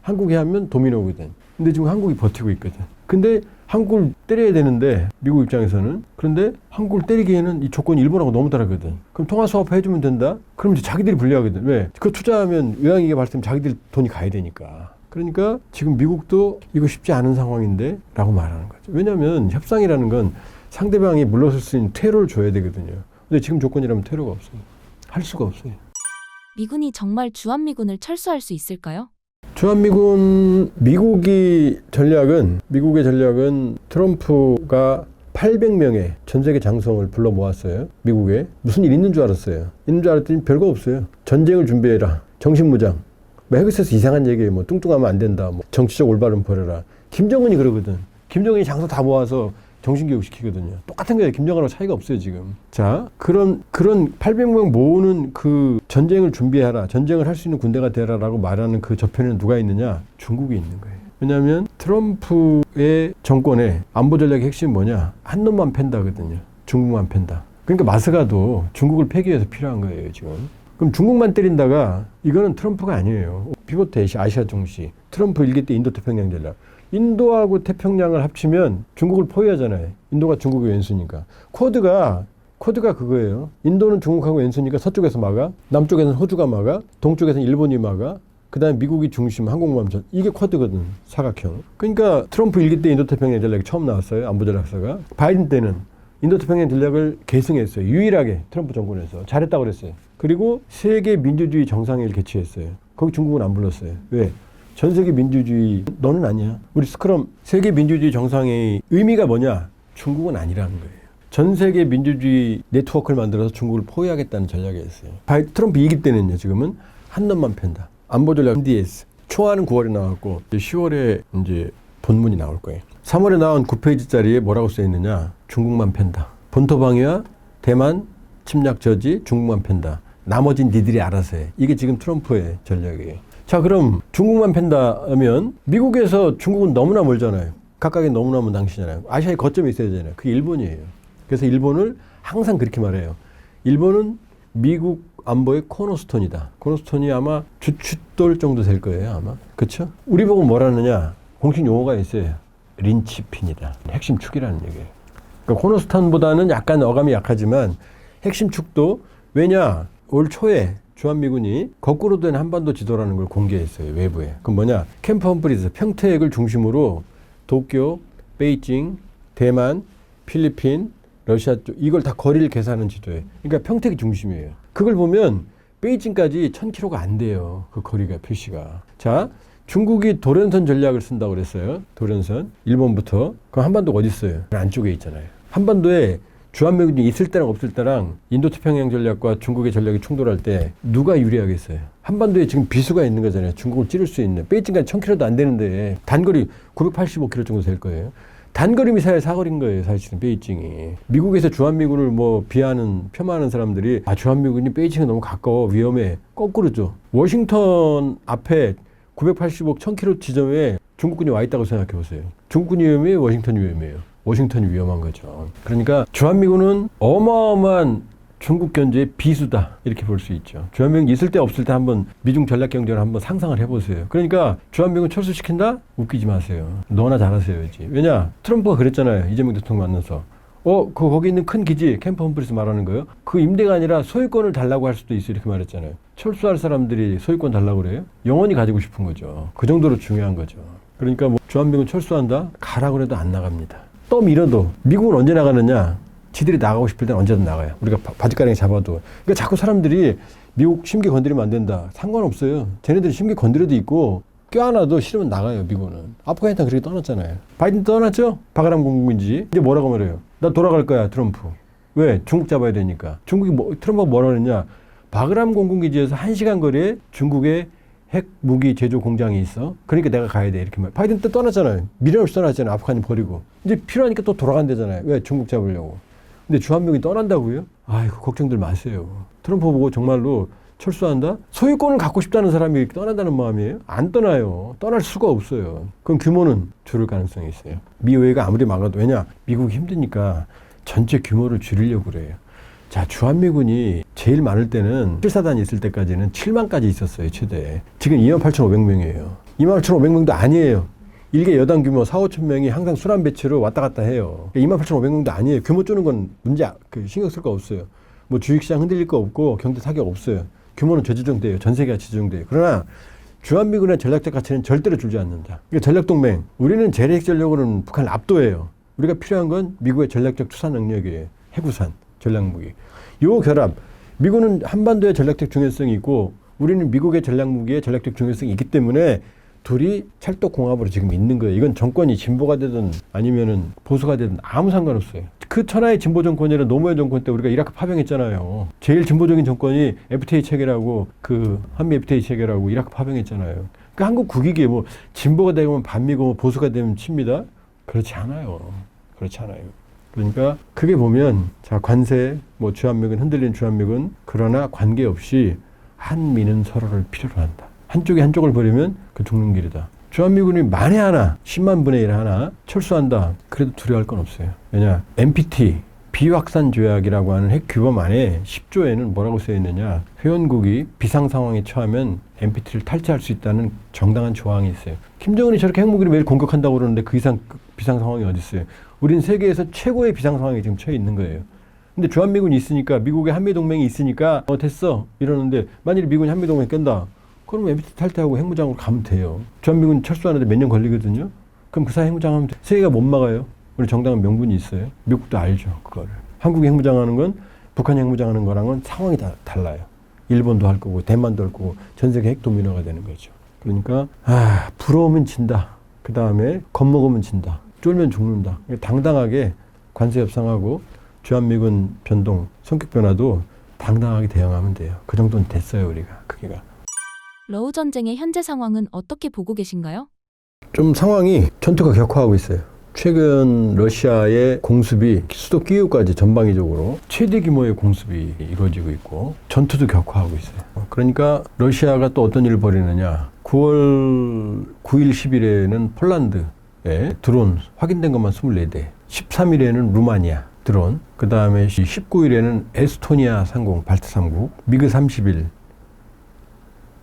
한국이 하면 도미노거든. 근데 지금 한국이 버티고 있거든. 근데 한국을 때려야 되는데 미국 입장에서는 그런데 한국을 때리기에는 이 조건이 일본하고 너무 다르거든. 그럼 통화 수합 해주면 된다? 그럼 이제 자기들이 불리하거든. 왜? 그거 투자하면 외환위기가 발생하면 자기들 돈이 가야 되니까. 그러니까 지금 미국도 이거 쉽지 않은 상황인데 라고 말하는 거죠. 왜냐하면 협상이라는 건 상대방이 물러설 수 있는 퇴로를 줘야 되거든요. 근데 지금 조건이라면 퇴로가 없어요. 할 수가 없어요. 미군이 정말 주한미군을 철수할 수 있을까요? 주한미군, 미국의 전략은 트럼프가 800명의 전 세계 장성을 불러 모았어요. 미국에. 무슨 일 있는 줄 알았어요. 있는 줄 알았더니 별거 없어요. 전쟁을 준비해라. 정신무장. 뭐 핵에서 이상한 얘기예요. 뭐 뚱뚱하면 안 된다. 뭐 정치적 올바름 버려라. 김정은이 그러거든. 김정은이 장성 다 모아서 정신교육 시키거든요. 똑같은 거예요. 김정은하고 차이가 없어요, 지금. 자, 그런 800명 모으는 그 전쟁을 준비하라. 전쟁을 할 수 있는 군대가 되라라고 말하는 그 저편에는 누가 있느냐? 중국이 있는 거예요. 왜냐하면 트럼프의 정권의 안보 전략의 핵심이 뭐냐? 한 놈만 팬다거든요. 중국만 팬다. 그러니까 마스가도 중국을 패기 위해서 필요한 거예요, 지금. 그럼 중국만 때린다가 이거는 트럼프가 아니에요. 피보트 아시아 중시. 트럼프 일기 때 인도태평양 전략. 인도하고 태평양을 합치면 중국을 포위하잖아요. 인도가 중국의 왼수니까. 코드가 그거예요. 인도는 중국하고 왼수니까 서쪽에서 막아, 남쪽에서는 호주가 막아, 동쪽에서는 일본이 막아, 그 다음에 미국이 중심, 항공모함 전. 이게 코드거든, 사각형. 그러니까 트럼프 일기 때 인도태평양 전략이 처음 나왔어요. 안보전략사가. 바이든 때는 인도태평양 전략을 계승했어요. 유일하게 트럼프 정권에서. 잘했다고 그랬어요. 그리고 세계 민주주의 정상회의를 개최했어요. 거기 중국은 안 불렀어요. 왜? 전 세계 민주주의 너는 아니야. 우리 스크럼 세계 민주주의 정상회의 의미가 뭐냐? 중국은 아니라는 거예요. 전 세계 민주주의 네트워크를 만들어서 중국을 포위하겠다는 전략이었어요. 트럼프 2기 때는요. 지금은 한 놈만 팬다. 안보 전략 NDS. 초안은 9월에 나왔고 10월에 이제 본문이 나올 거예요. 3월에 나온 9페이지짜리에 뭐라고 써 있느냐? 중국만 팬다. 본토 방위와 대만 침략 저지 중국만 팬다. 나머진 니들이 알아서 해. 이게 지금 트럼프의 전략이에요. 자, 그럼 중국만 팬다 하면 미국에서 중국은 너무나 멀잖아요. 각각의 너무나 먼 당시잖아요. 아시아에 거점이 있어야 되잖아요. 그게 일본이에요. 그래서 일본을 항상 그렇게 말해요. 일본은 미국 안보의 코너스톤이다. 코너스톤이 아마 주춧돌 정도 될 거예요, 아마. 그렇죠? 우리 보고 뭐라느냐? 공식 용어가 있어요. 린치핀이다. 핵심 축이라는 얘기예요. 그러니까 코너스톤보다는 약간 어감이 약하지만 핵심 축도 왜냐? 올 초에 주한미군이 거꾸로 된 한반도 지도라는 걸 공개했어요. 외부에. 그럼 뭐냐? 캠프 험프리즈, 평택을 중심으로 도쿄, 베이징, 대만, 필리핀, 러시아 쪽 이걸 다 거리를 계산하는 지도예요. 그러니까 평택이 중심이에요. 그걸 보면 베이징까지 1000km가 안 돼요. 그 거리가 표시가. 자, 중국이 도련선 전략을 쓴다고 그랬어요. 도련선. 일본부터. 그럼 한반도가 어디 있어요? 안쪽에 있잖아요. 한반도에 주한미군이 있을 때랑 없을 때랑 인도태평양 전략과 중국의 전략이 충돌할 때 누가 유리하겠어요? 한반도에 지금 비수가 있는 거잖아요. 중국을 찌를 수 있는. 베이징까지 1000km도 안 되는데 단거리 985km 정도 될 거예요. 단거리 미사일 사거리인 거예요, 사실은 베이징이. 미국에서 주한미군을 뭐 폄하하는 사람들이 주한미군이 베이징에 너무 가까워, 위험해. 거꾸로죠. 워싱턴 앞에 985, 1000km 지점에 중국군이 와 있다고 생각해 보세요. 중국군이 위험해요, 워싱턴이 위험해요. 워싱턴이 위험한 거죠. 그러니까 주한미군은 어마어마한 중국 견제의 비수다, 이렇게 볼 수 있죠. 주한미군 있을 때 없을 때 한번 미중 전략 경쟁을 한번 상상을 해보세요. 그러니까 주한미군 철수시킨다? 웃기지 마세요. 너나 잘하세요지. 왜냐? 트럼프가 그랬잖아요. 이재명 대통령 만나서. 거기 있는 큰 기지, 캠프 험프리스 말하는 거예요. 그 임대가 아니라 소유권을 달라고 할 수도 있어, 이렇게 말했잖아요. 철수할 사람들이 소유권 달라고 그래요? 영원히 가지고 싶은 거죠. 그 정도로 중요한 거죠. 그러니까 뭐 주한미군 철수한다? 가라고 해도 안 나갑니다. 또 밀어도 미국은 언제 나가느냐? 지들이 나가고 싶을 때는 언제든 나가요. 우리가 바지가랑이 잡아도. 그러니까 자꾸 사람들이 미국 심기 건드리면 안 된다. 상관없어요. 쟤네들이 심기 건드려도 있고 껴안아도 싫으면 나가요. 미국은. 아프가니스탄 그렇게 떠났잖아요. 바이든 떠났죠? 바그람 공군기지. 이제 뭐라고 말해요? 나 돌아갈 거야, 트럼프. 왜? 중국 잡아야 되니까. 트럼프가 뭐라고 했냐? 바그람 공군기지에서 1시간 거리에 중국의 핵 무기 제조 공장이 있어. 그러니까 내가 가야 돼. 이렇게 말. 바이든 때 떠났잖아요. 미련 없이 떠났잖아요. 아프가니 버리고. 이제 필요하니까 또 돌아간대잖아요. 왜? 중국 잡으려고. 근데 주한미군이 떠난다고요? 아이고, 걱정들 마세요. 트럼프 보고 정말로 철수한다? 소유권을 갖고 싶다는 사람이 떠난다는 마음이에요? 안 떠나요. 떠날 수가 없어요. 그럼 규모는 줄을 가능성이 있어요. 미외가 아무리 막아도. 왜냐? 미국이 힘드니까 전체 규모를 줄이려고 그래요. 자, 주한미군이 제일 많을 때는 7사단이 있을 때까지는 7만까지 있었어요, 최대. 지금 28,500명이에요. 28,500명도 아니에요. 일개 여당 규모 4, 5천 명이 항상 순환 배치로 왔다 갔다 해요. 28,500명도 아니에요. 규모 쪼는 건 신경 쓸 거 없어요. 뭐 주식시장 흔들릴 거 없고 경제 타격 없어요. 규모는 저지정돼요. 전 세계가 지정돼요. 그러나 주한미군의 전략적 가치는 절대로 줄지 않는다. 그러니까 전략동맹. 우리는 재래식 전력으로는 북한을 압도해요. 우리가 필요한 건 미국의 전략적 투사 능력이에요. 해구산, 전략무기. 요 결합. 미군은 한반도의 전략적 중요성이 있고 우리는 미국의 전략무기의 전략적 중요성이 있기 때문에 둘이 찰떡궁합으로 지금 있는 거예요. 이건 정권이 진보가 되든 아니면은 보수가 되든 아무 상관없어요. 그 천하의 진보 정권이라 노무현 정권 때 우리가 이라크 파병했잖아요. 제일 진보적인 정권이 FTA 체결하고 한미 FTA 체결하고 이라크 파병했잖아요. 그 한국 국익이 뭐 진보가 되면 반미고 뭐 보수가 되면 칩니다. 그렇지 않아요. 그렇지 않아요. 그러니까 크게 보면 자, 관세, 뭐 주한미군, 흔들린 주한미군, 그러나 관계없이 한미는 서로를 필요로 한다. 한쪽이 한쪽을 버리면 그 죽는 길이다. 주한미군이 만에 하나 10만 분의 1 하나 철수한다. 그래도 두려워할 건 없어요. 왜냐? NPT 비확산 조약이라고 하는 핵 규범 안에 10조에는 뭐라고 쓰여 있느냐? 회원국이 비상 상황에 처하면 NPT를 탈퇴할 수 있다는 정당한 조항이 있어요. 김정은이 저렇게 핵무기를 매일 공격한다고 그러는데 그 이상 비상 상황이 어디 있어요? 우린 세계에서 최고의 비상 상황에 지금 처해 있는 거예요. 근데 주한미군이 있으니까 미국의 한미동맹이 있으니까 됐어 이러는데 만일 미군이 한미동맹 깬다. 그럼 NPT 탈퇴하고 핵무장으로 가면 돼요. 주한미군 철수하는데 몇 년 걸리거든요. 그럼 그 사이 핵무장하면 돼. 세계가 못 막아요. 우리 정당한 명분이 있어요. 미국도 알죠. 그거를. 한국이 핵무장하는 건 북한이 핵무장하는 거랑은 상황이 다 달라요. 일본도 할 거고 대만도 할 거고 전 세계 핵 도미노가 되는 거죠. 그러니까 부러우면 진다. 그 다음에 겁먹으면 진다. 쫄면 죽는다. 당당하게 관세 협상하고 주한미군 변동, 성격 변화도 당당하게 대응하면 돼요. 그 정도는 됐어요. 우리가. 크기가. 러우 전쟁의 현재 상황은 어떻게 보고 계신가요? 좀 상황이 전투가 격화하고 있어요. 최근 러시아의 공습이 수도 키이우까지 전방위적으로 최대 규모의 공습이 이루어지고 있고 전투도 격화하고 있어요. 그러니까 러시아가 또 어떤 일을 벌이느냐. 9월 9일 10일에는 폴란드에 드론 확인된 것만 24대, 13일에는 루마니아 드론, 그 다음에 19일에는 에스토니아 상공, 발트 3국, 미그 31,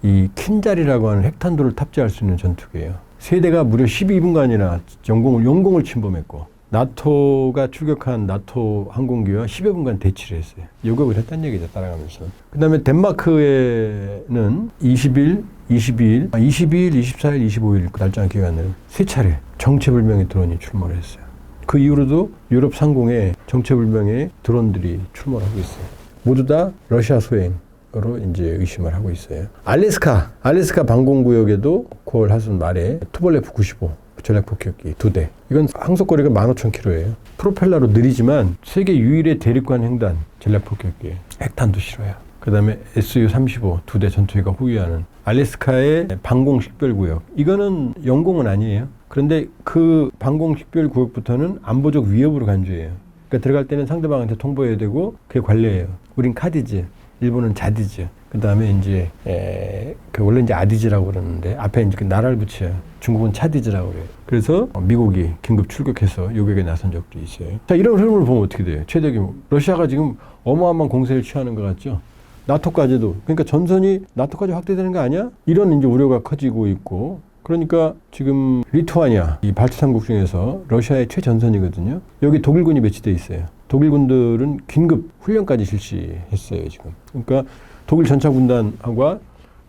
이 킨자리라고 하는 핵탄두를 탑재할 수 있는 전투기예요. 세대가 무려 12분간이나 영공을 침범했고 나토가 출격한 나토 항공기와 10여 분간 대치를 했어요. 요격을 했다는 얘기죠. 따라가면서. 그 다음에 덴마크에는 20일, 22일, 24일, 25일 그 날짜가 기억이 안 나요. 세 차례 정체불명의 드론이 출몰을 했어요. 그 이후로도 유럽 상공에 정체불명의 드론들이 출몰하고 있어요. 모두 다 러시아 소행으로 이제 의심을 하고 있어요. 알래스카 방공구역에도 9월 하순 말에 투볼레프 95 전략 폭격기 2대. 이건 항속거리가 15,000km예요. 프로펠러로 느리지만 세계 유일의 대륙간 횡단 전략 폭격기. 핵탄도 실어요. 그 다음에 SU-35 2대 전투기가 호위하는 알래스카의 방공식별구역. 이거는 영공은 아니에요. 그런데 그 방공식별구역부터는 안보적 위협으로 간주해요. 그러니까 들어갈 때는 상대방한테 통보해야 되고 그게 관리해요. 우린 카디즈, 일본은 자디즈. 그 다음에 이제 원래 이제 아디즈라고 그러는데 앞에 이제 그 나라를 붙여요. 중국은 차디즈라고 그래요. 그래서 미국이 긴급 출격해서 요격에 나선 적도 있어요. 자, 이런 흐름을 보면 어떻게 돼요? 최대 규모. 러시아가 지금 어마어마한 공세를 취하는 것 같죠? 나토까지도. 그러니까 전선이 나토까지 확대되는 거 아니야? 이런 이제 우려가 커지고 있고. 그러니까 지금 리투아니아, 이 발트 3국 중에서 러시아의 최전선이거든요. 여기 독일군이 배치돼 있어요. 독일군들은 긴급 훈련까지 실시했어요, 지금. 그러니까 독일 전차 군단과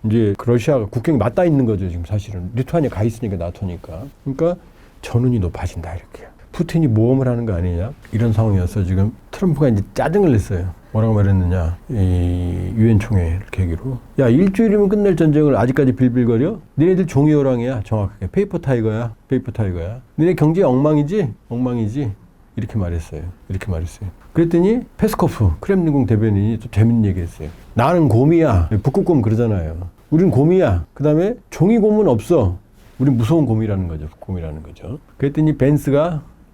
이제 그 러시아가 국경이 맞닿아 있는 거죠, 지금 사실은. 리투아니아 가 있으니까 나토니까. 그러니까 전운이 높아진다, 이렇게. 푸틴이 모험을 하는 거 아니냐? 이런 상황이어서 지금 트럼프가 이제 짜증을 냈어요. 뭐라고 말했느냐? 이 유엔 총회를 계기로. 야, 일주일이면 끝낼 전쟁을 아직까지 빌빌거려? 니네들 종이호랑이야, 정확하게. 페이퍼 타이거야, 페이퍼 타이거야. 니네 경제 엉망이지? 엉망이지? 이렇게 말했어요. 이렇게 말했어요. 그랬더니 페스코프 크렘린궁 대변인이 또 재밌는 얘기했어요. 나는 곰이야. 북극곰 그러잖아요. 우린 곰이야. 그 다음에 종이곰은 없어. 우린 무서운 곰이라는 거죠. 곰이라는 거죠. 그랬더니 벤스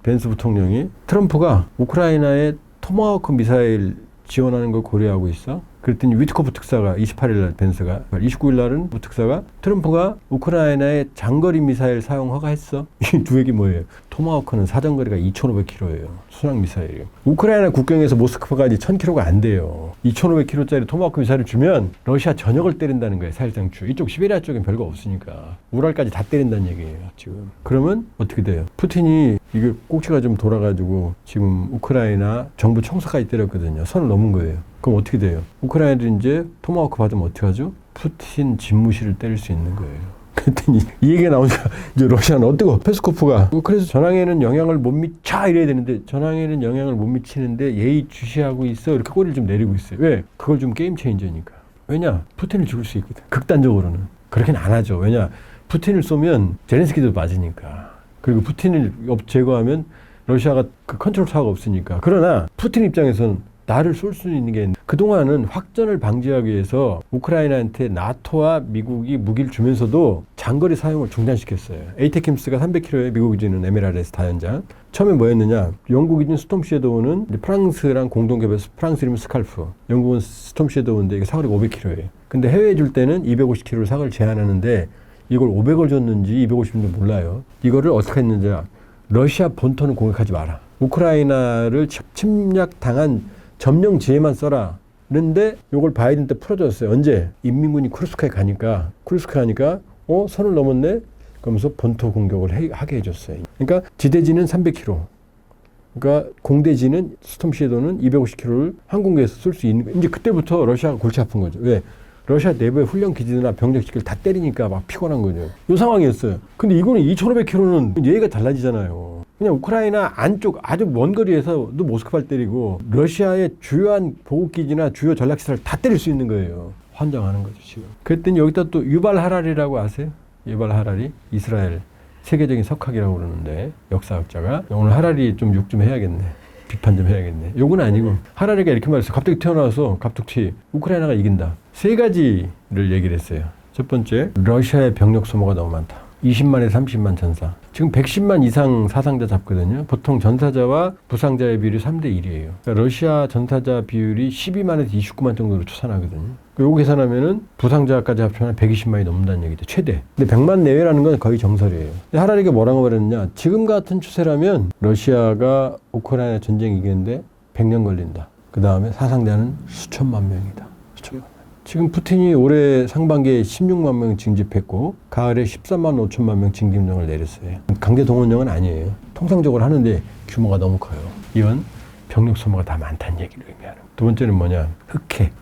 부통령이 트럼프가 우크라이나에 토마호크 미사일 지원하는 걸 고려하고 있어. 그랬더니 위트코프 특사가 28일 날 벤스가 29일 날은 특사가 트럼프가 우크라이나에 장거리 미사일 사용 허가했어. 이 두 얘기 뭐예요? 토마호크는 사정거리가 2,500km예요. 순항 미사일이에요. 우크라이나 국경에서 모스크바까지 1,000km가 안 돼요. 2,500km짜리 토마호크 미사일을 주면 러시아 전역을 때린다는 거예요. 사실상추. 이쪽 시베리아 쪽엔 별거 없으니까. 우랄까지 다 때린다는 얘기예요. 지금. 그러면 어떻게 돼요? 푸틴이 이게 꼭지가 좀 돌아가지고 지금 우크라이나 정부 총사까지 때렸거든요. 선을 넘은 거예요. 그럼 어떻게 돼요? 우크라이나도 이제 토마호크 받으면 어떻게 하죠? 푸틴 집무실을 때릴 수 있는 거예요. 그랬더니 이 얘기가 나오니까 이제 러시아는 어뜨거 페스코프가 그래서 전황에는 영향을 못 미쳐 이래야 되는데 전황에는 영향을 못 미치는데 예의주시하고 있어 이렇게 꼬리를 좀 내리고 있어요. 왜? 그걸 좀 게임 체인저니까. 왜냐? 푸틴을 죽일 수 있거든. 극단적으로는. 그렇게는 안 하죠. 왜냐? 푸틴을 쏘면 제렌스키도 맞으니까. 그리고 푸틴을 제거하면 러시아가 그 컨트롤 타워가 없으니까. 그러나 푸틴 입장에서는 나를 쏠 수 있는 게 그동안은 확전을 방지하기 위해서 우크라이나한테 나토와 미국이 무기를 주면서도 장거리 사용을 중단시켰어요. 에이테킴스가 300km에 미국이 주는 MLRS 다연장. 처음에 뭐였느냐? 영국이 준 스톰 섀도우는 프랑스랑 공동 개발해서 프랑스 이름은 스칼프. 영국은 스톰 섀도우인데 이게 사거리가 500km예요. 근데 해외에 줄 때는 250km를 사거리를 제한하는데 이걸 500을 줬는지 250인지 몰라요. 이거를 어떻게 했는지 러시아 본토는 공격하지 마라. 우크라이나를 침략당한 점령 지혜만 써라. 그런데 요걸 바이든 때 풀어줬어요. 언제? 인민군이 쿠르스크에 가니까 선을 넘었네? 그러면서 본토 공격을 하게 해줬어요. 그러니까 지대지는 300km. 그러니까 공대지는 스톰 섀도우는 250km를 항공기에서 쏠 수 있는 거예요. 이제 그때부터 러시아가 골치 아픈 거죠. 왜? 러시아 내부의 훈련 기지나 병력 지키를 다 때리니까 막 피곤한 거죠. 이 상황이었어요. 근데 이거는 2,500km는 예의가 달라지잖아요. 그냥 우크라이나 안쪽 아주 먼 거리에서도 모스크바를 때리고 러시아의 주요한 보급기지나 주요 전략시설을 다 때릴 수 있는 거예요. 환장하는 거죠, 지금. 그랬더니 여기다 또 유발 하라리라고 아세요? 유발 하라리? 이스라엘 세계적인 석학이라고 그러는데 역사학자가 오늘 하라리 좀 욕 좀 해야겠네. 비판 좀 해야겠네. 욕은 아니고 하라리가 이렇게 말했어요. 갑자기 태어나서 갑툭튀 우크라이나가 이긴다. 세 가지를 얘기를 했어요. 첫 번째, 러시아의 병력 소모가 너무 많다. 20만에서 30만 전사. 지금 110만 이상 사상자 잡거든요. 보통 전사자와 부상자의 비율이 3대 1이에요. 그러니까 러시아 전사자 비율이 12만에서 29만 정도로 추산하거든요. 요거 계산하면은 부상자까지 합치면 120만이 넘는다는 얘기죠. 최대. 근데 100만 내외라는 건 거의 정설이에요. 근데 하라리가 뭐라고 말했느냐. 지금 같은 추세라면 러시아가 우크라이나 전쟁 이기는데 100년 걸린다. 그 다음에 사상자는 수천만 명이다. 수천만 명. 지금 푸틴이 올해 상반기에 16만 명 징집했고 가을에 13만 5천만 명 징집령을 내렸어요. 강제 동원령은 아니에요. 통상적으로 하는데 규모가 너무 커요. 이건 병력 소모가 다 많다는 얘기를 의미하는. 두 번째는 뭐냐?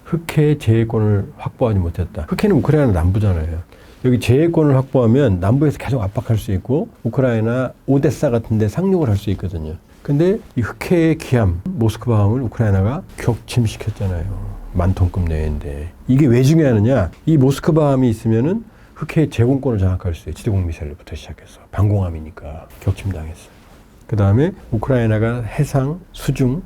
흑해의 제해권을 확보하지 못했다. 흑해는 우크라이나 남부잖아요. 여기 제해권을 확보하면 남부에서 계속 압박할 수 있고 우크라이나 오데사 같은 데 상륙을 할 수 있거든요. 근데 이 흑해의 기함, 모스크바함을 우크라이나가 격침시켰잖아요. 만톤급 내외인데. 이게 왜 중요하느냐? 이 모스크바함이 있으면은 흑해의 제공권을 장악할 수 있어요. 지대공 미사일부터 시작해서 방공함이니까 격침당했어요. 그 다음에 우크라이나가 해상, 수중,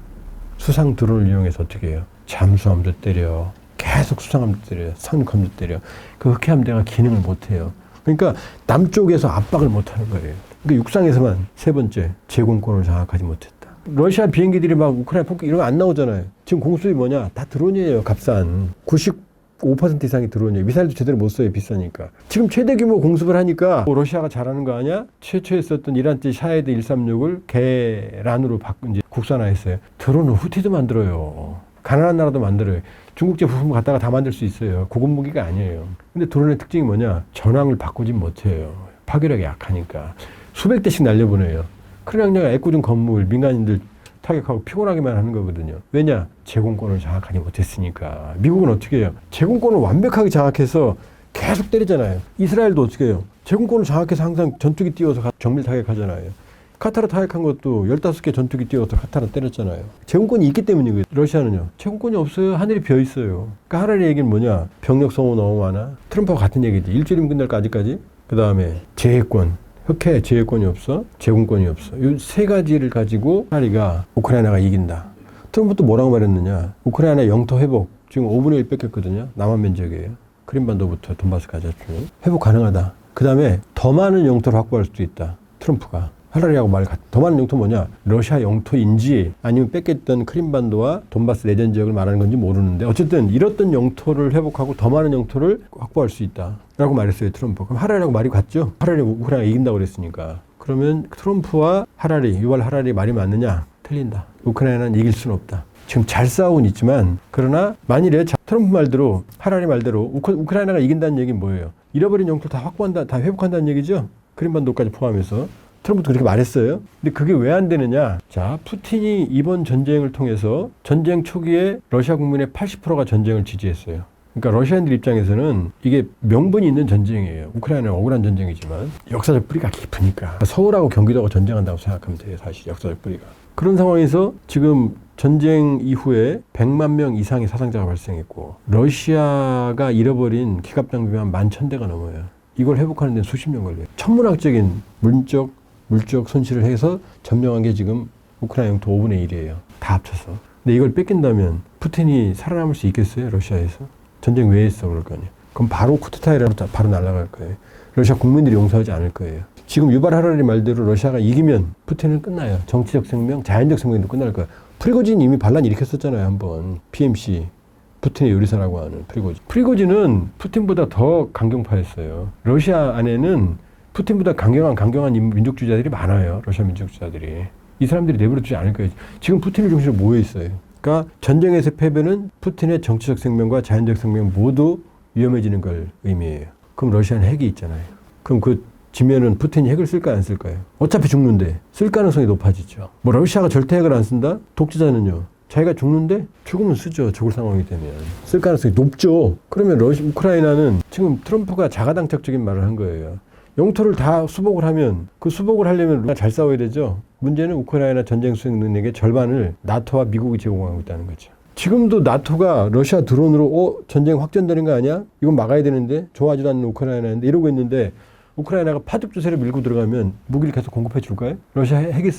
수상 드론을 이용해서 어떻게 해요? 잠수함도 때려, 계속 수상함도 때려, 상륙함도 때려. 그 흑해 함대가 기능을 못해요. 그러니까 남쪽에서 압박을 못하는 거예요. 그러니까 육상에서만 세 번째 제공권을 장악하지 못했다. 러시아 비행기들이 막 우크라이나 폭격 이런 거 안 나오잖아요. 지금 공수이 뭐냐? 다 드론이에요. 값싼 95% 이상이 드론이에요. 미사일도 제대로 못 써요. 비싸니까. 지금 최대 규모 공습을 하니까 러시아가 잘하는 거 아니야? 최초에 썼던 이란제 샤헤드 136을 개란으로 이제 국산화했어요. 드론은 후티도 만들어요. 가난한 나라도 만들어요. 중국제 부품 갖다가 다 만들 수 있어요. 고급 무기가 아니에요. 근데 드론의 특징이 뭐냐? 전황을 바꾸진 못해요. 파괴력이 약하니까. 수백 대씩 날려보내요. 크림양녀가 애꿎은 건물, 민간인들 타격하고 피곤하게만 하는 거거든요. 왜냐? 제공권을 장악하지 못했으니까. 미국은 어떻게 해요? 제공권을 완벽하게 장악해서 계속 때리잖아요. 이스라엘도 어떻게 해요? 제공권을 장악해서 항상 전투기 띄워서 정밀 타격하잖아요. 카타르 타격한 것도 15개 전투기 띄워서 카타르 때렸잖아요. 제공권이 있기 때문이거든요. 러시아는요. 제공권이 없어요. 하늘이 비어 있어요. 그러니까 하라리 얘기는 뭐냐? 병력 소모 너무 많아. 트럼프와 같은 얘기지. 일주일이면 끝날까 아직까지? 그 다음에 재해권. 흑해 제해권이 없어, 제공권이 없어. 이 세 가지를 가지고 하리가 우크라이나가 이긴다. 트럼프도 뭐라고 말했느냐? 우크라이나 영토 회복 지금 5분의 1 뺏겼거든요. 남한 면적이에요. 크림반도부터 돈바스까지 합치면 회복 가능하다. 그 다음에 더 많은 영토를 확보할 수도 있다. 트럼프가. 하라리하고 더 많은 영토 뭐냐? 러시아 영토인지 아니면 뺏겼던 크림반도와 돈바스 내전 지역을 말하는 건지 모르는데 어쨌든 잃었던 영토를 회복하고 더 많은 영토를 확보할 수 있다. 라고 말했어요, 트럼프. 그럼 하라리하고 말이 같죠? 하라리 우크라이나가 이긴다고 그랬으니까. 그러면 트럼프와 유발 하라리 말이 맞느냐? 틀린다. 우크라이나는 이길 수는 없다. 지금 잘 싸우곤 있지만 그러나 만일에 트럼프 말대로 하라리 말대로 우크라이나가 이긴다는 얘기는 뭐예요? 잃어버린 영토를 다 확보한다, 다 회복한다는 얘기죠? 크림반도까지 포함해서. 트럼프도 그렇게 말했어요. 근데 그게 왜 안 되느냐? 자, 푸틴이 이번 전쟁을 통해서 전쟁 초기에 러시아 국민의 80%가 전쟁을 지지했어요. 그러니까 러시아인들 입장에서는 이게 명분이 있는 전쟁이에요. 우크라이나는 억울한 전쟁이지만 역사적 뿌리가 깊으니까. 서울하고 경기도가 전쟁한다고 생각하면 돼요. 사실 역사적 뿌리가. 그런 상황에서 지금 전쟁 이후에 100만 명 이상의 사상자가 발생했고 러시아가 잃어버린 기갑장비만 11,000대가 넘어요. 이걸 회복하는 데는 수십 년 걸려요. 천문학적인 물적 손실을 해서 점령한 게 지금 우크라이나 영토 5분의 1이에요. 다 합쳐서. 근데 이걸 뺏긴다면 푸틴이 살아남을 수 있겠어요? 러시아에서? 전쟁 왜 했어? 그럴 거 아니에요. 그럼 바로 쿠데타이라도 바로 날아갈 거예요. 러시아 국민들이 용서하지 않을 거예요. 지금 유발 하라리 말대로 러시아가 이기면 푸틴은 끝나요. 정치적 생명, 자연적 생명도 끝날 거예요. 프리고진이 이미 반란 일으켰었잖아요. 한번. PMC. 푸틴의 요리사라고 하는 프리고진. 프리고진은 푸틴보다 더 강경파였어요. 러시아 안에는 푸틴보다 강경한 민족주의자들이 많아요. 러시아 민족주의자들이. 이 사람들이 내버려두지 않을 거예요. 지금 푸틴을 중심으로 모여 있어요. 그러니까 전쟁에서 패배는 푸틴의 정치적 생명과 자연적 생명 모두 위험해지는 걸 의미해요. 그럼 러시아는 핵이 있잖아요. 그럼 그 지면은 푸틴이 핵을 쓸까요? 안 쓸까요? 어차피 죽는데 쓸 가능성이 높아지죠. 뭐 러시아가 절대 핵을 안 쓴다? 독재자는요. 자기가 죽는데 죽으면 쓰죠. 죽을 상황이 되면. 쓸 가능성이 높죠. 그러면 우크라이나는 지금 트럼프가 자가당착적인 말을 한 거예요. 영토를 다 수복을 하면 그 수복을 하려면 잘 싸워야 되죠. 문제는 우크라이나 전쟁 수행 능력의 절반을 나토와 미국이 제공하고 있다는 거죠. 지금도 나토가 러시아 드론으로 전쟁 확전되는 거 아니야? 이건 막아야 되는데 좋아하지도 않는 우크라이나인데 이러고 있는데 우크라이나가 파죽 주세를 밀고 들어가면 무기를 계속 공급해 줄까요? 러시아 핵을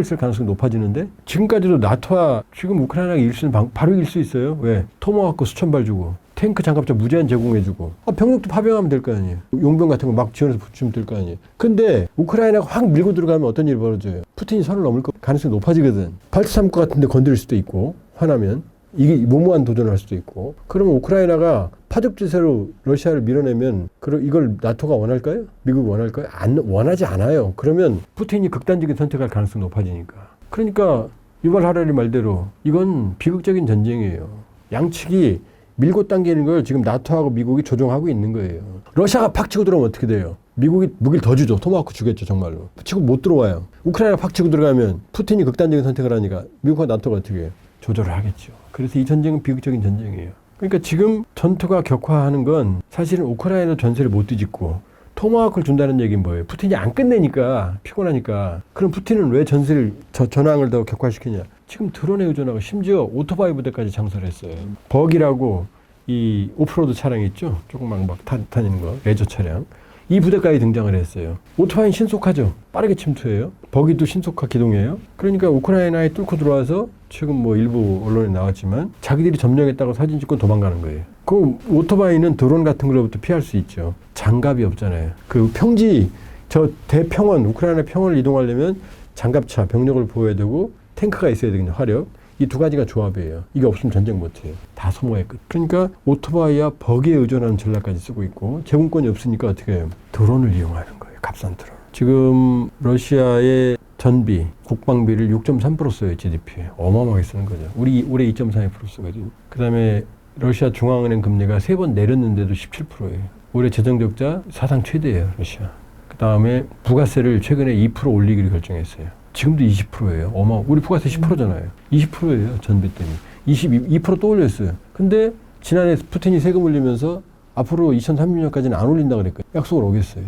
쓸 가능성이 높아지는데 지금까지도 나토와 지금 우크라이나가 이길 수 있는 바로 이길 수 있어요. 왜? 토모하크 수천 발 주고 탱크 장갑차 무제한 제공해주고 병력도 파병하면 될 거 아니에요. 용병 같은 거 막 지원해서 붙이면 될 거 아니에요. 근데 우크라이나가 확 밀고 들어가면 어떤 일이 벌어져요? 푸틴이 선을 넘을 가능성이 높아지거든. 발트삼국 같은 데 건드릴 수도 있고 화나면 이게 무모한 도전을 할 수도 있고 그러면 우크라이나가 파죽지세로 러시아를 밀어내면 이걸 나토가 원할까요? 미국이 원할까요? 원하지 않아요. 그러면 푸틴이 극단적인 선택할 가능성이 높아지니까. 그러니까 유발 하라리 말대로 이건 비극적인 전쟁이에요. 양측이 밀고 당기는 걸 지금 나토하고 미국이 조종하고 있는 거예요. 러시아가 팍 치고 들어오면 어떻게 돼요? 미국이 무기를 더 주죠. 토마호크 주겠죠. 정말로. 치고 못 들어와요. 우크라이나가 팍 치고 들어가면 푸틴이 극단적인 선택을 하니까 미국과 나토가 어떻게 해요? 조절을 하겠죠. 그래서 이 전쟁은 비극적인 전쟁이에요. 그러니까 지금 전투가 격화하는 건 사실은 우크라이나 전세를 못 뒤집고 토마호크를 준다는 얘기는 뭐예요? 푸틴이 안 끝내니까 피곤하니까. 그럼 푸틴은 왜 전황을 더 격화시키냐? 지금 드론에 의존하고 심지어 오토바이 부대까지 창설했어요. 버기라고 이 오프로드 차량 있죠? 조그만 막 다니는 거, 레저 차량. 이 부대까지 등장을 했어요. 오토바이는 신속하죠. 빠르게 침투해요. 버기도 신속하 기동해요. 그러니까 우크라이나에 뚫고 들어와서 지금 뭐 일부 언론에 나왔지만 자기들이 점령했다고 사진 찍고 도망가는 거예요. 그 오토바이는 드론 같은 걸로부터 피할 수 있죠. 장갑이 없잖아요. 그 평지, 저 대평원, 우크라이나 평원을 이동하려면 장갑차, 병력을 보호해야 되고 탱크가 있어야 되거든요. 화력. 이 두 가지가 조합이에요. 이게 없으면 전쟁 못해요. 다 소모의 끝. 그러니까 오토바이와 버기에 의존하는 전략까지 쓰고 있고 제공권이 없으니까 어떻게 해요? 드론을 이용하는 거예요. 값싼 드론. 지금 러시아의 전비, 국방비를 6.3% 써요. GDP에. 어마어마하게 쓰는 거죠. 우리 올해 2.42% 쓰거든요. 그 다음에 러시아 중앙은행 금리가 3번 내렸는데도 17%예요. 올해 재정적자 사상 최대예요. 러시아. 그 다음에 부가세를 최근에 2% 올리기로 결정했어요. 지금도 20%예요. 우리 부가세 10%잖아요. 20%예요. 전비 때문에. 2%또 올렸어요. 근데 지난해 푸틴이 세금 올리면서 앞으로 2030년까지는 안 올린다 그랬거든요. 약속을 어겼어요.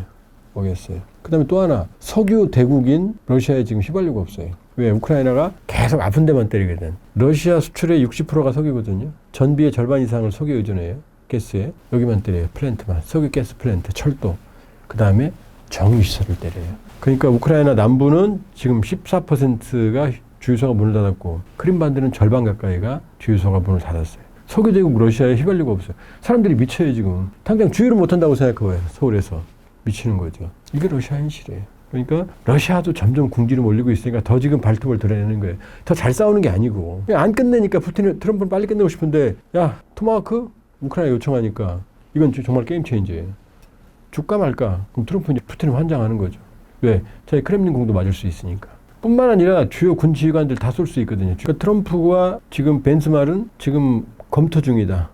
그 다음에 또 하나, 석유 대국인 러시아에 지금 휘발유가 없어요. 왜? 우크라이나가 계속 아픈 데만 때리거든. 러시아 수출의 60%가 석유거든요. 전비의 절반 이상을 석유에 의존해요. 가스에. 여기만 때려요. 플랜트만. 석유 가스 플랜트, 철도. 그 다음에 정유시설을 때려요. 그러니까 우크라이나 남부는 지금 14%가 주유소가 문을 닫았고 크림반도는 절반 가까이가 주유소가 문을 닫았어요. 석유대국 러시아에 휘발유가 없어요. 사람들이 미쳐요 지금. 당장 주유를 못한다고 생각해봐요. 서울에서. 미치는 거죠. 이게 러시아 현실이에요. 그러니까 러시아도 점점 궁지를 몰리고 있으니까 더 지금 발톱을 드러내는 거예요. 더 잘 싸우는 게 아니고. 안 끝내니까 트럼프는 빨리 끝내고 싶은데 야 토마호크? 우크라이나 요청하니까 이건 정말 게임 체인저예요. 줄까 말까? 그럼 트럼프는 푸틴은 환장하는 거죠. 왜? 자기 크렘린궁도 맞을 수 있으니까. 뿐만 아니라 주요 군 지휘관들 다 쏠 수 있거든요. 그러니까 트럼프가 지금 벤스말은 지금 검토 중이다.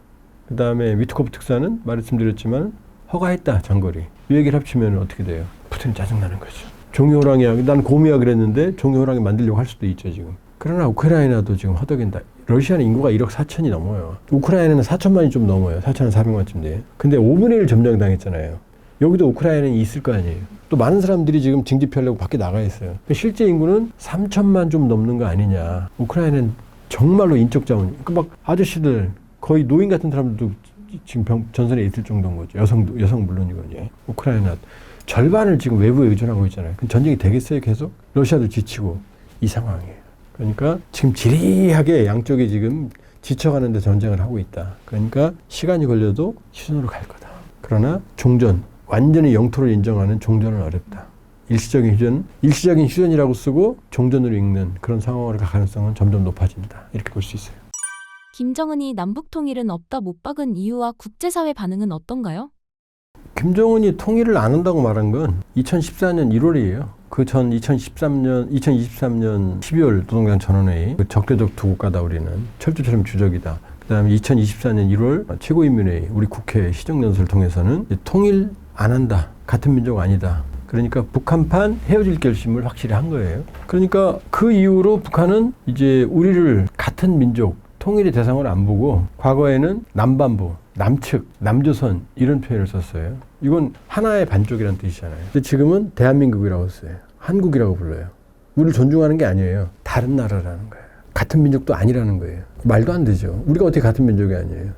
그 다음에 위트코프 특사는 말씀드렸지만 허가했다. 장거리. 이 얘기를 합치면 어떻게 돼요? 푸틴 짜증나는 거죠. 종이호랑이야. 난 곰이야 그랬는데 종이호랑이 만들려고 할 수도 있죠 지금. 그러나 우크라이나도 지금 허덕인다. 러시아는 인구가 1억 4천이 넘어요. 우크라이나는 4천만이 좀 넘어요. 4천 4백만쯤 돼요. 근데 5분의 1 점령당했잖아요. 여기도 우크라이나는 있을 거 아니에요. 또 많은 사람들이 지금 징집하려고 밖에 나가 있어요. 실제 인구는 3천만 좀 넘는 거 아니냐. 우크라이나는 정말로 인적 자원. 그러니까 막 아저씨들 거의 노인 같은 사람들도 지금 전선에 있을 정도인 거죠. 여성 물론이거든요. 우크라이나 절반을 지금 외부에 의존하고 있잖아요. 그럼 전쟁이 되겠어요 계속? 러시아도 지치고 이 상황이에요. 그러니까 지금 지리하게 양쪽이 지금 지쳐가는데 전쟁을 하고 있다. 그러니까 시간이 걸려도 휴전으로 갈 거다. 그러나 종전, 완전히 영토를 인정하는 종전은 어렵다. 일시적인 휴전이라고 쓰고 종전으로 읽는 그런 상황으로 갈 가능성은 점점 높아진다. 이렇게 볼 수 있어요. 김정은이 남북 통일은 없다 못 박은 이유와 국제사회 반응은 어떤가요? 김정은이 통일을 안 한다고 말한 건 2014년 1월이에요. 그 전 2023년 12월 노동당 전원회의 적대적 두 국가다 우리는 철두처럼 주적이다. 그다음에 2024년 1월 최고인민회의 우리 국회 시정연설을 통해서는 통일 안 한다. 같은 민족 아니다. 그러니까 북한판 헤어질 결심을 확실히 한 거예요. 그러니까 그 이후로 북한은 이제 우리를 같은 민족 통일의 대상으로 안 보고 과거에는 남반부, 남측, 남조선 이런 표현을 썼어요. 이건 하나의 반쪽이라는 뜻이잖아요. 근데 지금은 대한민국이라고 써요. 한국이라고 불러요. 우리를 존중하는 게 아니에요. 다른 나라라는 거예요. 같은 민족도 아니라는 거예요. 말도 안 되죠. 우리가 어떻게 같은 민족이 아니에요.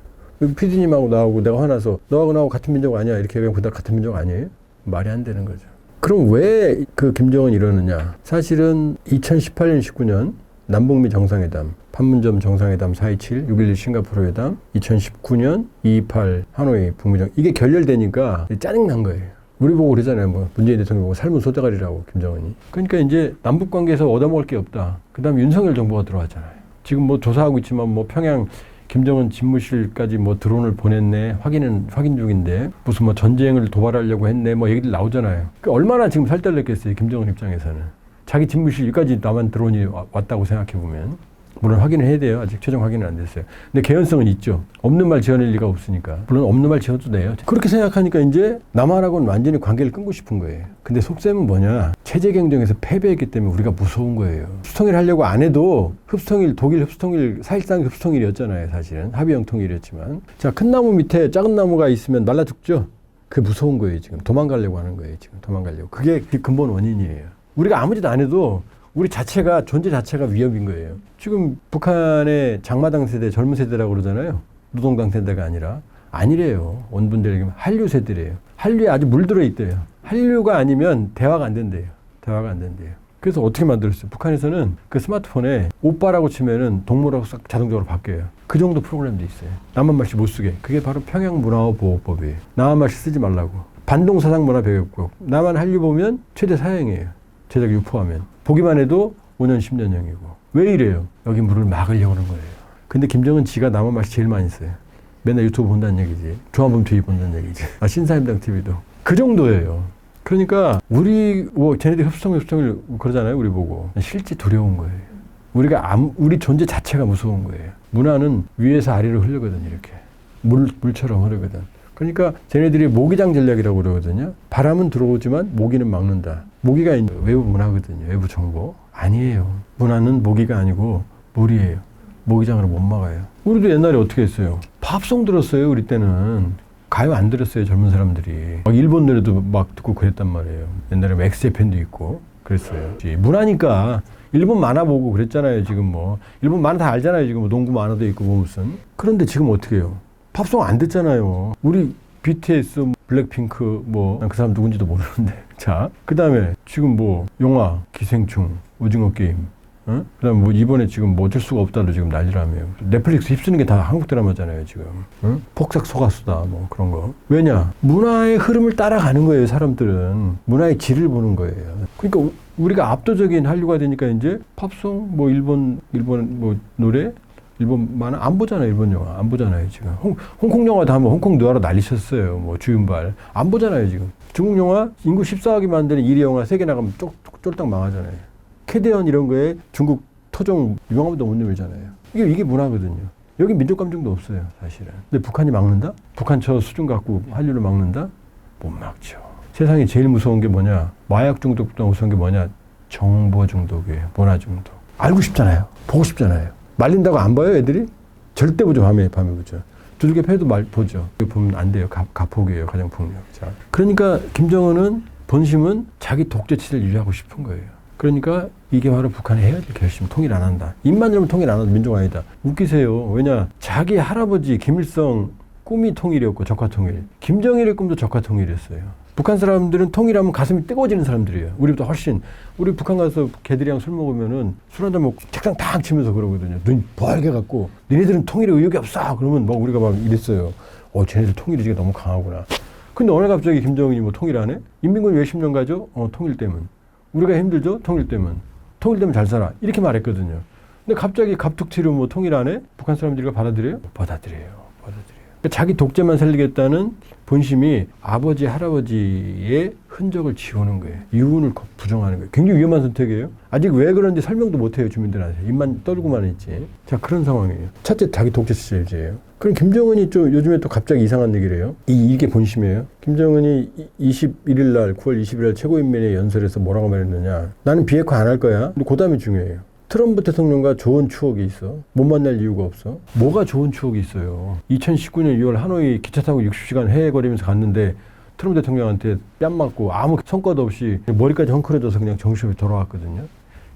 PD님하고 나하고 내가 화나서 너하고 나하고 같은 민족 아니야 이렇게 얘기하면 그다 같은 민족 아니에요? 말이 안 되는 거죠. 그럼 왜 그 김정은이 이러느냐. 사실은 2018년 19년 남북미 정상회담, 판문점 정상회담 4.27, 6.11 싱가포르 회담, 2019년 2.28 하노이 북미정 이게 결렬되니까 짜증난 거예요. 우리 보고 그러잖아요. 뭐 문재인 대통령 보고 삶은 소대가리라고 김정은이. 그러니까 이제 남북 관계에서 얻어먹을 게 없다. 그다음에 윤석열 정부가 들어왔잖아요. 지금 뭐 조사하고 있지만 뭐 평양 김정은 집무실까지 뭐 드론을 보냈네. 확인 중인데 무슨 뭐 전쟁을 도발하려고 했네. 뭐 얘기들 나오잖아요. 그러니까 얼마나 지금 살떨렸겠어요. 김정은 입장에서는. 자기 집무실까지 남한 드론이 왔다고 생각해보면. 물론 확인을 해야 돼요. 아직 최종 확인은 안 됐어요. 근데 개연성은 있죠. 없는 말 지어낼 리가 없으니까. 물론 없는 말 지어도 돼요. 그렇게 생각하니까 이제 남한하고는 완전히 관계를 끊고 싶은 거예요. 근데 속셈은 뭐냐. 체제 경쟁에서 패배했기 때문에 우리가 무서운 거예요. 흡수통일 하려고 안 해도 독일 흡수통일, 사실상 흡수통일이었잖아요. 사실은. 합의형 통일이었지만. 자, 큰 나무 밑에 작은 나무가 있으면 날라 죽죠. 그게 무서운 거예요. 지금. 도망가려고 하는 거예요. 지금 도망가려고. 그게 그 근본 원인이에요. 우리가 아무 짓 안 해도 우리 자체가, 존재 자체가 위협인 거예요. 지금 북한의 장마당 세대, 젊은 세대라고 그러잖아요. 노동당 세대가 아니래요. 원분들에게 한류 세대래요. 한류에 아주 물들어 있대요. 한류가 아니면 대화가 안 된대요. 그래서 어떻게 만들었어요? 북한에서는 그 스마트폰에 오빠라고 치면은 동물하고 싹 자동적으로 바뀌어요. 그 정도 프로그램도 있어요. 남한 말씨 못 쓰게. 그게 바로 평양 문화어 보호법이에요. 남한 말씨 쓰지 말라고. 반동 사상 문화 배웠고 남한 한류 보면 최대 사형이에요. 제작 유포하면. 보기만 해도 5년 10년형이고. 왜 이래요? 여기 물을 막으려고 하는 거예요. 근데 김정은 지가 남한 말씨 제일 많이 써요. 맨날 유튜브 본다는 얘기지. 조한범 TV 본다는 얘기지. 신사임당 TV도. 그 정도예요. 그러니까 우리 쟤네들이 협성을 그러잖아요. 우리 보고. 실제 두려운 거예요. 우리 존재 자체가 무서운 거예요. 문화는 위에서 아래로 흐르거든. 이렇게. 물처럼 흐르거든. 그러니까 쟤네들이 모기장 전략이라고 그러거든요. 바람은 들어오지만 모기는 막는다. 모기가 외부 문화거든요. 외부 정보. 아니에요. 문화는 모기가 아니고 물이에요. 모기장으로 못 막아요. 우리도 옛날에 어떻게 했어요? 팝송 들었어요. 우리 때는. 가요 안 들었어요. 젊은 사람들이. 막 일본 노래도 막 듣고 그랬단 말이에요. 옛날에 엑스제팬도 있고 그랬어요. 문화니까 일본 만화 보고 그랬잖아요. 지금 뭐 일본 만화 다 알잖아요. 지금 뭐 농구 만화도 있고 뭐 무슨. 그런데 지금 어떻게 해요? 팝송 안 듣잖아요. 우리 BTS, 블랙핑크 뭐 그 사람 누군지도 모르는데. 자, 그다음에 지금 뭐 영화, 기생충, 오징어 게임. 어? 그다음 뭐 이번에 지금 뭐 어쩔 수가 없다로 지금 난리라며. 넷플릭스 휩쓰는 게 다 한국 드라마잖아요 지금. 어? 폭삭 속았수다 뭐 그런 거. 왜냐? 문화의 흐름을 따라가는 거예요. 사람들은 문화의 질을 보는 거예요. 그러니까 우리가 압도적인 한류가 되니까 이제 팝송, 뭐 일본 뭐 노래, 일본 만화 안 보잖아요. 일본 영화 안 보잖아요 지금. 홍콩 영화도 한번 홍콩 누아로 난리쳤어요. 뭐 주윤발 안 보잖아요 지금. 중국 영화 인구 14억이 만드는 1위 영화 3개 나가면 쫄딱 망하잖아요. 캐대언 이런 거에 중국 토종 유명하면 못 내밀잖아요. 이게 문화거든요. 여기 민족 감정도 없어요, 사실은. 근데 북한이 막는다? 북한 저 수준 갖고 한류를 막는다? 못 막죠. 세상에 제일 무서운 게 뭐냐? 마약 중독보다 무서운 게 뭐냐? 정보 중독이에요. 문화 중독. 알고 싶잖아요. 보고 싶잖아요. 말린다고 안 봐요, 애들이? 절대 보죠, 밤에 보죠. 두들겨 패도 보죠. 보면 안 돼요. 가폭이에요, 가정폭력. 자, 그러니까 김정은은 본심은 자기 독재체를 유지하고 싶은 거예요. 그러니까 이게 바로 북한이 해야 될 결심. 통일 안 한다. 입만 열면 통일 안 한다. 민족 아니다. 웃기세요. 왜냐? 자기 할아버지 김일성 꿈이 통일이었고 적화통일. 김정일의 꿈도 적화통일이었어요. 북한 사람들은 통일하면 가슴이 뜨거워지는 사람들이에요. 우리보다 훨씬. 우리 북한 가서 걔들이랑 술 먹으면은 술 한잔 먹고 책상 탁 치면서 그러거든요. 눈 벌게 갖고 니네들은 통일에 의욕이 없어. 그러면 막 우리가 막 이랬어요. 쟤네들 통일 의지가 너무 강하구나. 근데 어느 갑자기 김정은이 뭐 통일 안 해? 인민군 왜 10년 가죠? 통일 때문. 우리가 힘들죠? 통일 때문. 통일 되면 잘 살아. 이렇게 말했거든요. 근데 갑자기 갑툭튀로 뭐 통일 안 해? 북한 사람들이 받아들여요? 받아들여요. 그러니까 자기 독재만 살리겠다는 본심이 아버지, 할아버지의 흔적을 지우는 거예요. 이윤을 부정하는 거예요. 굉장히 위험한 선택이에요. 아직 왜 그런지 설명도 못해요, 주민들한테. 입만 떨고만 있지. 자, 그런 상황이에요. 첫째, 자기 독재체제예요. 그럼 김정은이 요즘에 또 갑자기 이상한 얘기를 해요. 이게 본심이에요. 김정은이 21일 날, 9월 20일 날 최고인민회 연설에서 뭐라고 말했느냐. 나는 비핵화 안 할 거야. 근데 그 다음이 중요해요. 트럼프 대통령과 좋은 추억이 있어. 못 만날 이유가 없어. 뭐가 좋은 추억이 있어요. 2019년 6월 하노이 기차 타고 60시간 해외 거리면서 갔는데 트럼프 대통령한테 뺨 맞고 아무 성과도 없이 머리까지 헝클어져서 그냥 정신없이 돌아왔거든요.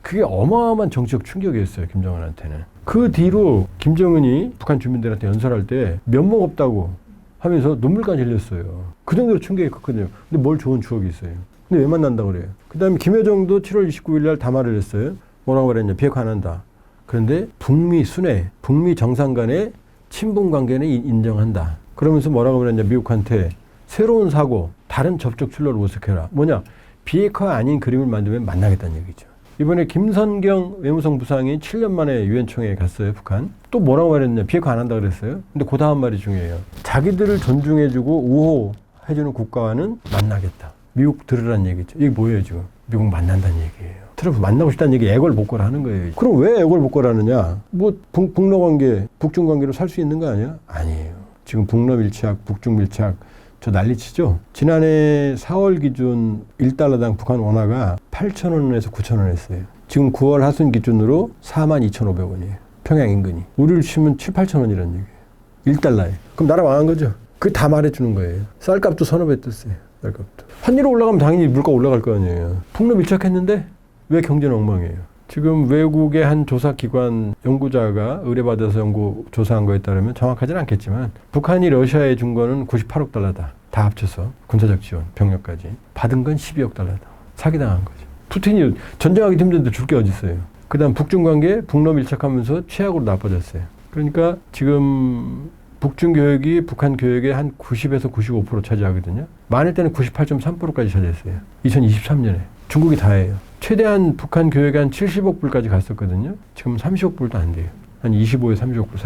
그게 어마어마한 정치적 충격이었어요. 김정은한테는. 그 뒤로 김정은이 북한 주민들한테 연설할 때 면목 없다고 하면서 눈물까지 흘렸어요. 그 정도로 충격이 컸거든요. 근데 뭘 좋은 추억이 있어요. 근데 왜 만난다고 그래요. 그 다음에 김여정도 7월 29일 날 담화를 했어요. 뭐라고 그랬냐. 비핵화 안 한다. 그런데 북미 순회, 북미 정상 간의 친분 관계는 인정한다. 그러면서 뭐라고 그랬냐. 미국한테 새로운 사고, 다른 접촉 출로를 모색해라. 뭐냐. 비핵화 아닌 그림을 만들면 만나겠다는 얘기죠. 이번에 김선경 외무성 부상이 7년 만에 유엔총회에 갔어요. 북한. 또 뭐라고 말했냐. 비핵화 안 한다 그랬어요. 근데 그 다음 말이 중요해요. 자기들을 존중해주고 우호해주는 국가와는 만나겠다. 미국 들으란 얘기죠. 이게 뭐예요 지금. 미국 만난다는 얘기예요. 트럼프 만나고 싶다는 얘기 애걸복걸 하는 거예요. 그럼 왜 애걸복걸 하느냐? 뭐 북러 관계, 북중 관계로 살 수 있는 거 아니야? 아니에요. 지금 북러 밀착, 북중 밀착 저 난리치죠? 지난해 4월 기준 1달러당 북한 원화가 8,000원에서 9,000원 했어요. 지금 9월 하순 기준으로 42,500원이에요. 평양 인근이. 우리를 치면 7, 8,000원이라는 얘기예요. 1달러에. 그럼 나라 망한 거죠? 그게 다 말해주는 거예요. 쌀값도 서너 배 떴어요. 쌀값도. 환율이 올라가면 당연히 물가 올라갈 거 아니에요. 북러 밀착했는데 왜 경제는 엉망이에요? 지금 외국의 한 조사기관 연구자가 의뢰받아서 조사한 거에 따르면 정확하지는 않겠지만 북한이 러시아에 준 거는 98억 달러다. 다 합쳐서 군사적 지원, 병력까지. 받은 건 12억 달러다. 사기당한 거죠. 푸틴이 전쟁하기 힘든데 줄 게 어디 있어요. 그 다음 북중 관계 북러 밀착하면서 최악으로 나빠졌어요. 그러니까 지금 북중 교역이 북한 교역의 한 90에서 95% 차지하거든요. 많을 때는 98.3%까지 차지했어요. 2023년에. 중국이 다예요. 최대한 북한 교역에 한 70억 불까지 갔었거든요. 지금 30억 불도 안 돼요. 한 25에서 30억 불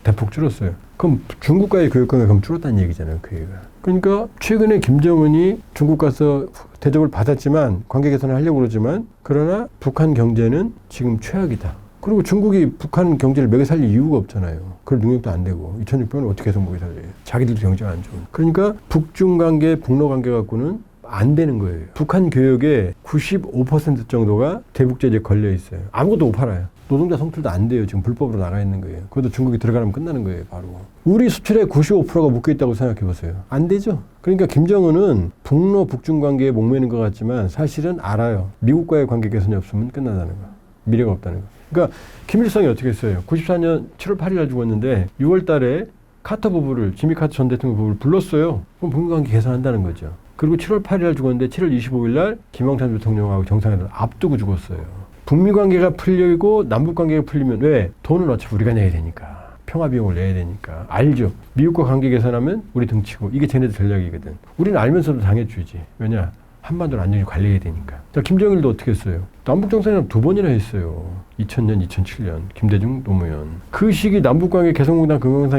대폭 줄었어요. 그럼 중국과의 교역 관계가 그럼 줄었다는 얘기잖아요. 그 얘기가. 그러니까 최근에 김정은이 중국 가서 대접을 받았지만 관계 개선을 하려고 그러지만 그러나 북한 경제는 지금 최악이다. 그리고 중국이 북한 경제를 먹여 살릴 이유가 없잖아요. 그럴 능력도 안 되고 2006년에 어떻게 해서 먹여 살려요. 자기들도 경제가 안 좋은. 그러니까 북중 관계, 북러 관계 갖고는 안 되는 거예요. 북한 교역의 95% 정도가 대북 제재에 걸려 있어요. 아무것도 못 팔아요. 노동자 성출도 안 돼요. 지금 불법으로 나가 있는 거예요. 그것도 중국이 들어가면 끝나는 거예요. 바로. 우리 수출의 95%가 묶여 있다고 생각해 보세요. 안 되죠. 그러니까 김정은은 북러 북중 관계에 목매는 것 같지만 사실은 알아요. 미국과의 관계 개선이 없으면 끝난다는 거. 미래가 없다는 거. 그러니까 김일성이 어떻게 했어요? 94년 7월 8일 죽었는데 6월 달에 카터 부부를, 지미 카터 전 대통령 부부를 불렀어요. 그럼 북미 관계 개선한다는 거죠. 그리고 7월 8일 죽었는데 7월 25일 날 김영삼 대통령하고 정상회담을 앞두고 죽었어요. 북미 관계가 풀리고 남북 관계가 풀리면 왜? 돈은 어차피 우리가 내야 되니까. 평화 비용을 내야 되니까. 알죠. 미국과 관계 개선하면 우리 등치고. 이게 쟤네들 전략이거든. 우리는 알면서도 당해주지. 왜냐? 한반도를 안전히 관리해야 되니까. 자, 김정일도 어떻게 했어요? 남북 정상회담 2번이나 했어요. 2000년, 2007년. 김대중, 노무현. 그 시기 남북관계 개성공단 금강산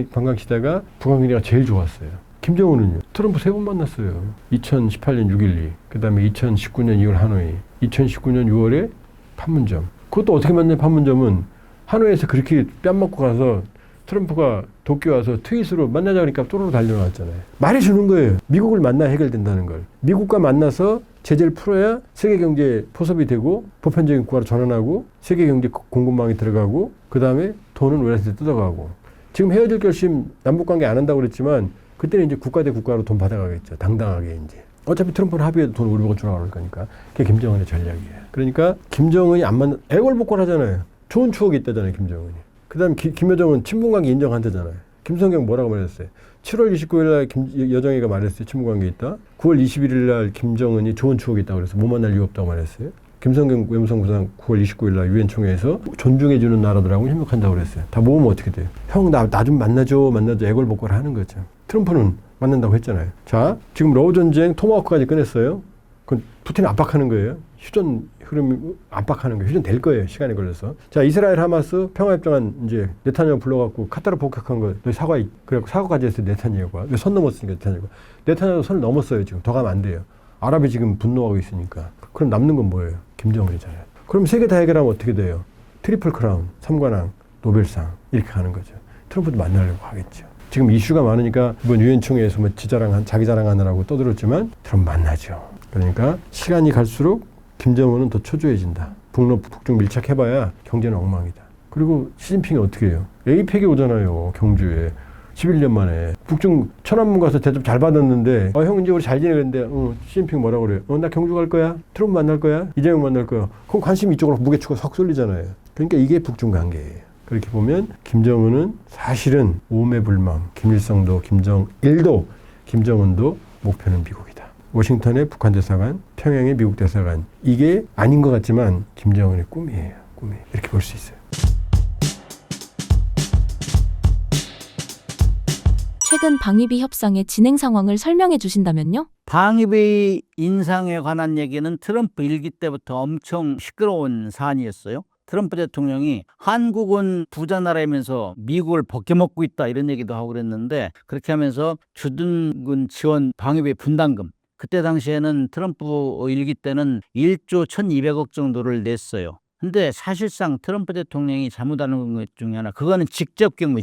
관광시대가 북한 관계가 제일 좋았어요. 김정은은요. 트럼프 3번 만났어요. 2018년 6.12. 그 다음에 2019년 2월 하노이. 2019년 6월에 판문점. 그것도 어떻게 만나요? 판문점은 하노이에서 그렇게 뺨 맞고 가서 트럼프가 도쿄 와서 트윗으로 만나자 그러니까 또르르 달려나왔잖아요. 말해주는 거예요. 미국을 만나야 해결된다는 걸. 미국과 만나서 제재를 풀어야 세계 경제 포섭이 되고 보편적인 국가로 전환하고 세계 경제 공급망이 들어가고 그 다음에 돈은 우리한테 뜯어가고. 지금 헤어질 결심 남북관계 안 한다고 그랬지만 그때는 이제 국가 대 국가로 돈 받아가겠죠. 당당하게 이제. 어차피 트럼프는 합의해도 돈 우리 보고 주라고 그럴 거니까. 그게 김정은의 전략이에요. 그러니까 김정은이 안 만나, 애걸복걸 하잖아요. 좋은 추억이 있다잖아요. 김정은이. 그 다음 김여정은 친분관계 인정한다잖아요. 김성경 뭐라고 말했어요? 7월 29일 날 여정이가 말했어요. 친분관계 있다. 9월 21일 날 김정은이 좋은 추억이 있다고 그래서 못 만날 이유 없다고 말했어요. 김성경 외무성부장 9월 29일 날 유엔 총회에서 존중해주는 나라들하고 협력한다고 그랬어요. 다 모으면 어떻게 돼요? 형, 나 좀 만나줘 애걸복걸 하는 거죠. 트럼프는 만난다고 했잖아요. 자, 지금 러우 전쟁 토마호크까지 꺼냈어요. 그건 푸틴을 압박하는 거예요. 휴전 흐름 압박하는 거예요. 휴전 될 거예요. 시간이 걸려서. 자, 이스라엘 하마스 평화협정안 이제 네타냐후 불러갖고 카타르 폭격한 거 너 사과해. 그래갖고 사과까지 했어요. 네타냐후가. 선 넘었으니까 네타냐후가 선을 넘었어요. 지금 더 가면 안 돼요. 아랍이 지금 분노하고 있으니까. 그럼 남는 건 뭐예요? 김정은이잖아요. 그럼 세 개 다 해결하면 어떻게 돼요? 트리플 크라운, 3관왕, 노벨상 이렇게 가는 거죠. 트럼프도 만나려고 하겠죠. 지금 이슈가 많으니까 이번 유엔 총회에서 뭐 자기 자랑하느라고 떠들었지만 트럼프 만나죠. 그러니까 시간이 갈수록 김정은은 더 초조해진다. 북러 북중 밀착해봐야 경제는 엉망이다. 그리고 시진핑이 어떻게 해요? 에이펙이 오잖아요. 경주에. 11년 만에. 북중 천안문 가서 대접 잘 받았는데 형 이제 우리 잘 지내는데 시진핑 뭐라고 그래요? 나 경주 갈 거야? 트럼프 만날 거야? 이재명 만날 거야? 그럼 관심이 이쪽으로 무게추가 확 쏠리잖아요. 그러니까 이게 북중 관계예요. 그렇게 보면 김정은은 사실은 오매불망. 김일성도 김정일도 김정은도 목표는 미국이다. 워싱턴의 북한 대사관, 평양의 미국 대사관. 이게 아닌 것 같지만 김정은의 꿈이에요. 꿈이. 이렇게 볼 수 있어요. 최근 방위비 협상의 진행 상황을 설명해 주신다면요? 방위비 인상에 관한 얘기는 트럼프 일기 때부터 엄청 시끄러운 사안이었어요. 트럼프 대통령이 한국은 부자 나라이면서 미국을 벗겨먹고 있다 이런 얘기도 하고 그랬는데 그렇게 하면서 주둔군 지원 방위비 분담금 그때 당시에는 트럼프 일기 때는 1조 1200억 정도를 냈어요. 근데 사실상 트럼프 대통령이 잘못하는 것 중에 하나 그거는 직접 경비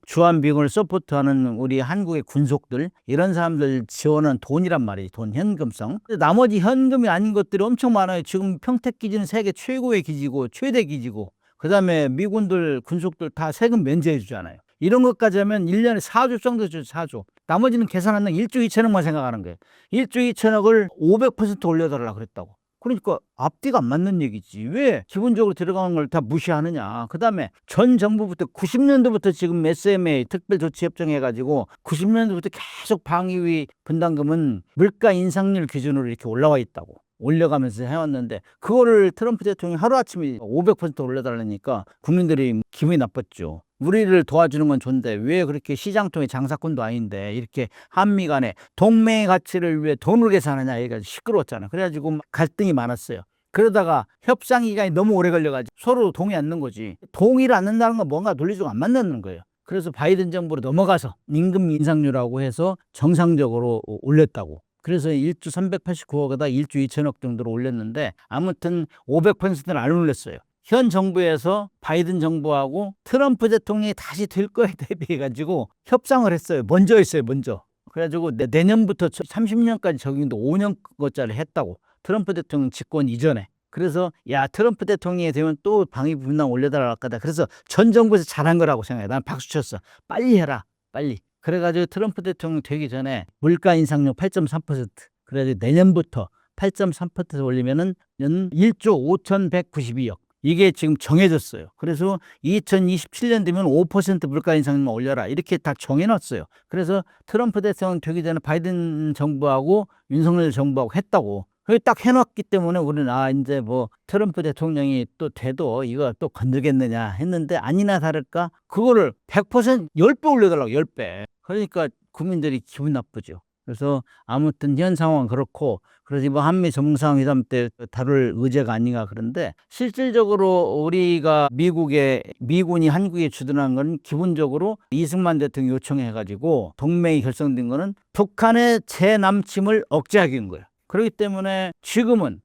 주한미군을 서포트하는 우리 한국의 군속들 이런 사람들 지원은 돈이란 말이에요. 돈 현금성. 나머지 현금이 아닌 것들이 엄청 많아요. 지금 평택기지는 세계 최고의 기지고 최대 기지고 그다음에 미군들 군속들 다 세금 면제해 주잖아요. 이런 것까지 하면 1년에 4조 정도 주죠. 4조. 나머지는 계산하는 1조 2천억만 생각하는 거예요. 1조 2천억을 500% 올려달라고 그랬다고. 그러니까 앞뒤가 안 맞는 얘기지. 왜 기본적으로 들어가는 걸 다 무시하느냐. 그다음에 전 정부부터 90년도부터 지금 SMA 특별조치협정 해가지고 90년도부터 계속 방위비 분담금은 물가 인상률 기준으로 이렇게 올라와 있다고. 올려가면서 해왔는데 그거를 트럼프 대통령이 하루아침에 500% 올려달라니까 국민들이 기분이 나빴죠. 우리를 도와주는 건 좋은데 왜 그렇게 시장통의 장사꾼도 아닌데 이렇게 한미 간에 동맹의 가치를 위해 돈을 계산하냐 얘기가 시끄러웠잖아. 그래가지고 막 갈등이 많았어요. 그러다가 협상 기간이 너무 오래 걸려가지고 서로 동의 않는 거지. 동의를 않는다는 건 뭔가 논리적으로 안 맞는 거예요. 그래서 바이든 정부로 넘어가서 임금 인상률하고 해서 정상적으로 올렸다고. 그래서 1조 389억에다 1조 2천억 정도로 올렸는데 아무튼 500%는 안 올렸어요. 현 정부에서 바이든 정부하고 트럼프 대통령이 다시 될 거에 대비해가지고 협상을 했어요. 먼저 했어요, 먼저. 그래가지고 내년부터 30년까지 적용도 5년거짜리 했다고. 트럼프 대통령 집권 이전에. 그래서 야 트럼프 대통령이 되면 또 방위비 분담 올려달라고 할 거다. 그래서 전 정부에서 잘한 거라고 생각해. 난 박수 쳤어. 빨리 해라, 빨리. 그래가지고 트럼프 대통령 되기 전에 물가 인상률 8.3%. 그래가지고 내년부터 8.3% 올리면은 1조 5,192억. 이게 지금 정해졌어요. 그래서 2027년 되면 5% 물가 인상률만 올려라. 이렇게 다 정해놨어요. 그래서 트럼프 대통령 되기 전에 바이든 정부하고 윤석열 정부하고 했다고. 그게 딱 해놨기 때문에 우리는 이제 뭐 트럼프 대통령이 또 돼도 이거 또 건들겠느냐 했는데 아니나 다를까 그거를 100% 10배 올려달라고 10배. 그러니까 국민들이 기분 나쁘죠. 그래서 아무튼 현 상황은 그렇고 그래서 뭐 한미 정상회담 때 다룰 의제가 아닌가 그런데 실질적으로 우리가 미군이 한국에 주둔한 건 기본적으로 이승만 대통령이 요청해가지고 동맹이 결성된 거는 북한의 재남침을 억제하기인 거예요. 그렇기 때문에 지금은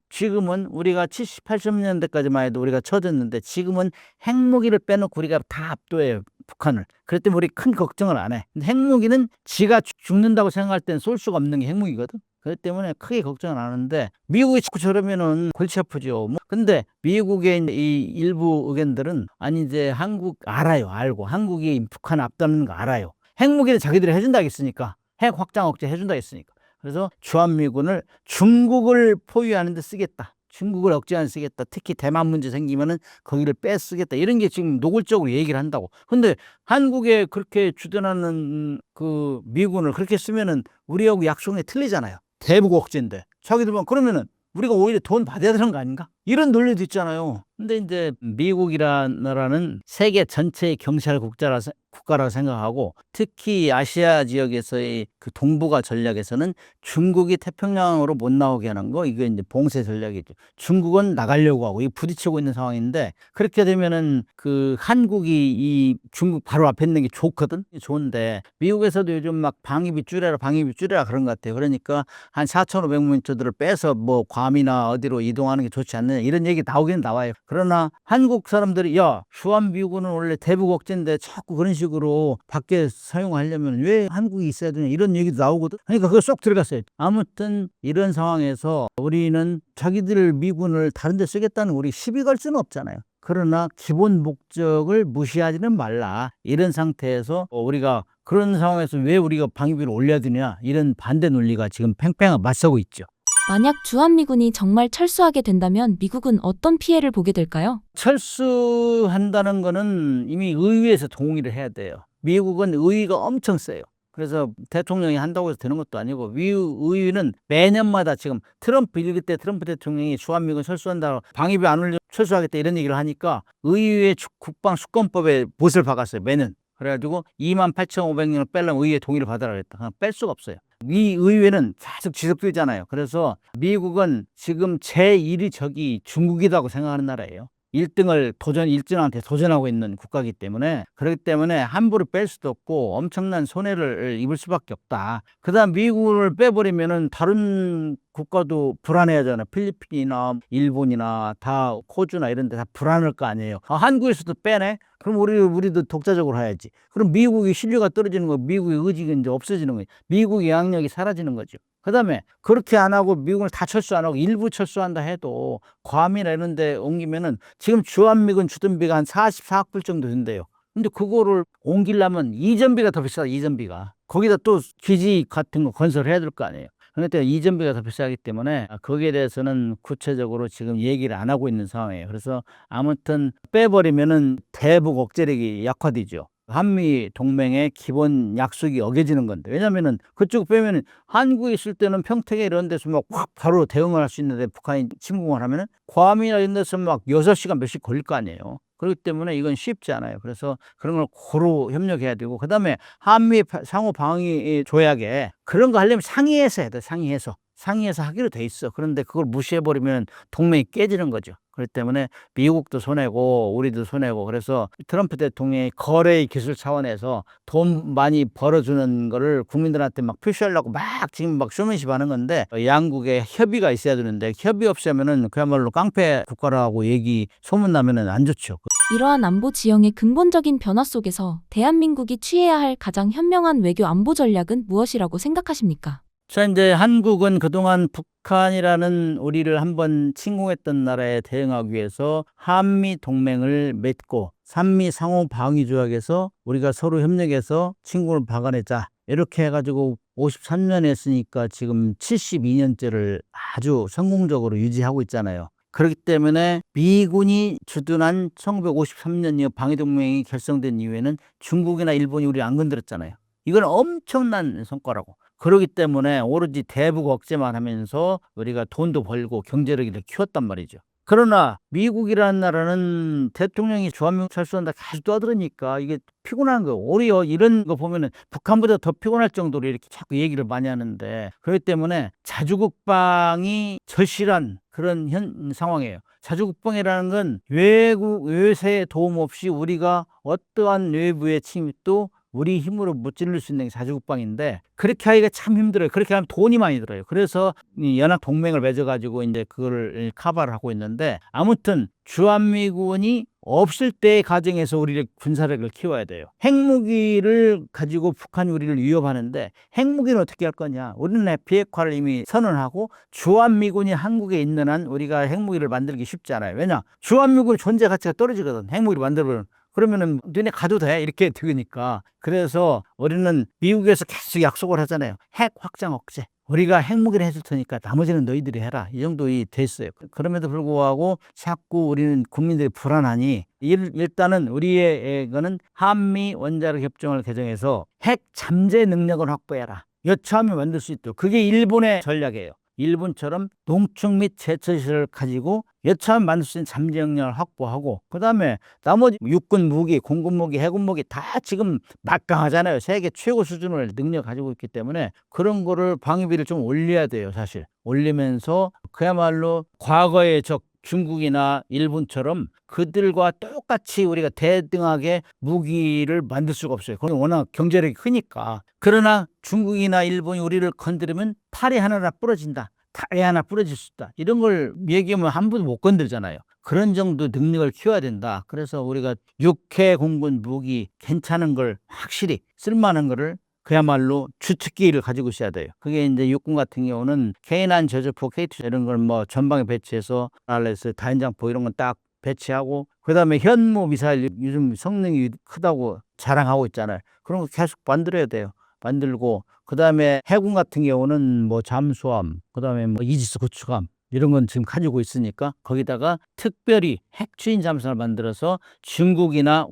우리가 70, 80년대까지만 해도 우리가 쳐졌는데 지금은 핵무기를 빼놓고 우리가 다 압도해요. 북한을. 그렇기 때문에 우리 큰 걱정을 안 해. 근데 핵무기는 지가 죽는다고 생각할 땐 쏠 수가 없는 게 핵무기거든. 그렇기 때문에 크게 걱정은 안 하는데 미국이 자꾸 저러면은 골치 아프죠. 근데 미국의 이 일부 의견들은 아니 이제 한국 알고 한국이 북한 앞다는 거 알아요. 핵무기는 자기들이 해준다 했으니까 핵 확장 억제 해준다 했으니까. 그래서 주한미군을 중국을 포위하는 데 쓰겠다. 중국을 억제하는 데 쓰겠다. 특히 대만 문제 생기면은 거기를 빼쓰겠다. 이런 게 지금 노골적으로 얘기를 한다고. 근데 한국에 그렇게 주둔하는 그 미군을 그렇게 쓰면은 우리하고 약속이 틀리잖아요. 대북 억제인데. 자기들 보면 그러면은 우리가 오히려 돈 받아야 되는 거 아닌가? 이런 논리도 있잖아요. 근데 이제 미국이라는 나라는 세계 전체의 경찰 국가라고 생각하고 특히 아시아 지역에서의 그 동북아 전략에서는 중국이 태평양으로 못 나오게 하는 거 이게 이제 봉쇄 전략이죠. 중국은 나가려고 하고 이 부딪히고 있는 상황인데 그렇게 되면은 그 한국이 이 중국 바로 앞에 있는 게 좋거든. 좋은데 미국에서도 요즘 막 방위비 줄여라 그런 것 같아요. 그러니까 한 4,500만 조들을 빼서 뭐 괌이나 어디로 이동하는 게 좋지 않느냐 이런 얘기 나오긴 나와요. 그러나 한국 사람들이 야 주한미군은 원래 대북 억제인데 자꾸 그런 식으로 밖에 사용하려면 왜 한국이 있어야 되냐 이런 얘기도 나오거든. 그러니까 그거 쏙 들어갔어요. 아무튼 이런 상황에서 우리는 자기들 미군을 다른 데 쓰겠다는 우리 시비 걸 수는 없잖아요. 그러나 기본 목적을 무시하지는 말라. 이런 상태에서 우리가 그런 상황에서 왜 우리가 방위비를 올려야 되냐 이런 반대 논리가 지금 팽팽하게 맞서고 있죠. 만약 주한미군이 정말 철수하게 된다면 미국은 어떤 피해를 보게 될까요? 철수한다는 거는 이미 의회에서 동의를 해야 돼요. 미국은 의회가 엄청 세요. 그래서 대통령이 한다고 해서 되는 것도 아니고 의회는 매년마다 지금 트럼프 일기 때 트럼프 대통령이 주한미군 철수한다 방위비 안 올려 철수하겠다 이런 얘기를 하니까 의회 국방 수권법에 못을 박았어요. 매년. 그래가지고 28,500명을 빼려면 의회 동의를 받아라 그랬다. 그냥 뺄 수가 없어요. 이 의회는 계속 지속되잖아요. 그래서 미국은 지금 제1위 적이 중국이라고 생각하는 나라예요. 1등한테 도전하고 있는 국가이기 때문에 그렇기 때문에 함부로 뺄 수도 없고 엄청난 손해를 입을 수밖에 없다. 그다음 미국을 빼버리면은 다른 국가도 불안해하잖아요. 필리핀이나 일본이나 다 호주나 이런 데 다 불안할 거 아니에요. 한국에서도 빼네? 그럼 우리도 독자적으로 해야지. 그럼 미국의 신뢰가 떨어지는 거, 미국의 의지가 이제 없어지는 거예요. 미국의 영향력이 사라지는 거죠. 그 다음에 그렇게 안 하고 미국을 다 철수 안 하고 일부 철수한다 해도 괌이나 이런 데 옮기면은 지금 주한미군 주둔비가 한 44억 불 정도 된대요. 근데 그거를 옮기려면 이전비가 더 비싸다, 이전비가. 거기다 또 기지 같은 거 건설해야 될 거 아니에요. 그런데 이전비가 더 비싸기 때문에 거기에 대해서는 구체적으로 지금 얘기를 안 하고 있는 상황이에요. 그래서 아무튼 빼버리면은 대북 억제력이 약화되죠. 한미 동맹의 기본 약속이 어겨지는 건데, 왜냐면은 그쪽 빼면은 한국에 있을 때는 평택에 이런 데서 막 확 바로 대응을 할 수 있는데 북한이 침공을 하면은 괌이나 이런 데서 막 6시간 몇씩 걸릴 거 아니에요. 그렇기 때문에 이건 쉽지 않아요. 그래서 그런 걸 고루 협력해야 되고, 그다음에 한미 상호 방위 조약에 그런 거 하려면 상의해서 해야 돼. 상의해서 하기로 돼 있어. 그런데 그걸 무시해버리면 동맹이 깨지는 거죠. 그렇기 때문에 미국도 손해고 우리도 손해고, 그래서 트럼프 대통령이 거래의 기술 차원에서 돈 많이 벌어주는 거를 국민들한테 막 표시하려고 막 지금 막 쇼맨십 하는 건데, 양국의 협의가 있어야 되는데 협의 없이 하면은 그야말로 깡패 국가라고 얘기 소문나면은 안 좋죠. 이러한 안보 지형의 근본적인 변화 속에서 대한민국이 취해야 할 가장 현명한 외교 안보 전략은 무엇이라고 생각하십니까? 자, 이제 한국은 그동안 북한이라는 우리를 한번 침공했던 나라에 대응하기 위해서 한미 동맹을 맺고 한미 상호 방위 조약에서 우리가 서로 협력해서 침공을 박아내자, 이렇게 해가지고 53년 했으니까 지금 72년째를 아주 성공적으로 유지하고 있잖아요. 그렇기 때문에 미군이 주둔한 1953년 이후 방위동맹이 결성된 이후에는 중국이나 일본이 우리를 안 건드렸잖아요. 이건 엄청난 성과라고. 그렇기 때문에 오로지 대북 억제만 하면서 우리가 돈도 벌고 경제력을 키웠단 말이죠. 그러나 미국이라는 나라는 대통령이 주한미군 철수한다 계속 떠들으니까 이게 피곤한 거예요. 오히려 이런 거 보면은 북한보다 더 피곤할 정도로 이렇게 자꾸 얘기를 많이 하는데, 그렇기 때문에 자주국방이 절실한 그런 상황이에요. 자주국방이라는 건 외세의 도움 없이 우리가 어떠한 외부의 침입도 우리 힘으로 무찌를 수 있는 게 자주국방인데, 그렇게 하기가 참 힘들어요. 그렇게 하면 돈이 많이 들어요. 그래서 이 연합 동맹을 맺어가지고 이제 그걸 커버를 하고 있는데, 아무튼 주한미군이 없을 때의 가정에서 우리를 군사력을 키워야 돼요. 핵무기를 가지고 북한이 우리를 위협하는데 핵무기는 어떻게 할 거냐? 우리는 비핵화를 이미 선언하고 주한미군이 한국에 있는 한 우리가 핵무기를 만들기 쉽지 않아요. 왜냐? 주한미군 존재 가치가 떨어지거든. 핵무기를 만들어버리면. 그러면은 너네 가도 돼 이렇게 되니까. 그래서 우리는 미국에서 계속 약속을 하잖아요. 핵 확장 억제, 우리가 핵무기를 해줄 테니까 나머지는 너희들이 해라, 이 정도 됐어요. 그럼에도 불구하고 자꾸 우리는 국민들이 불안하니 일단은 우리의 거는 한미 원자력 협정을 개정해서 핵 잠재 능력을 확보해라, 여차하면 만들 수 있도록. 그게 일본의 전략이에요. 일본처럼 농축 및 제철시설을 가지고 여차하면 만들 수 있는 잠재 능력을 확보하고, 그 다음에 나머지 육군 무기, 공군 무기, 해군 무기 다 지금 막강하잖아요. 세계 최고 수준을 능력 가지고 있기 때문에 그런 거를 방위비를 좀 올려야 돼요. 사실 올리면서 그야말로 과거의 적 중국이나 일본처럼 그들과 똑같이 우리가 대등하게 무기를 만들 수가 없어요. 그건 워낙 경제력이 크니까. 그러나 중국이나 일본이 우리를 건드리면 팔이 하나 부러진다, 다리 하나 부러질 수 있다, 이런 걸 얘기하면 한 번도 못 건들잖아요. 그런 정도 능력을 키워야 된다. 그래서 우리가 육해 공군 무기 괜찮은 걸, 확실히 쓸만한 거를 그야말로 주특기를 가지고 있어야 돼요. 그게 이제 육군 같은 경우는 K9 저저포, K2 이런 걸 뭐 전방에 배치해서 RS 다연장포 이런 건 딱 배치하고, 그다음에 현무 미사일 요즘 성능이 크다고 자랑하고 있잖아요. 그런 거 계속 만들어야 돼요. 만들고, 그다음에 해군 같은 경우는 뭐 잠수함, 그다음에 뭐 이지스 구축함 이런 건 지금 가지고 있으니까 거기다가 특별히 핵추인 잠수함을 만들어서 중국이나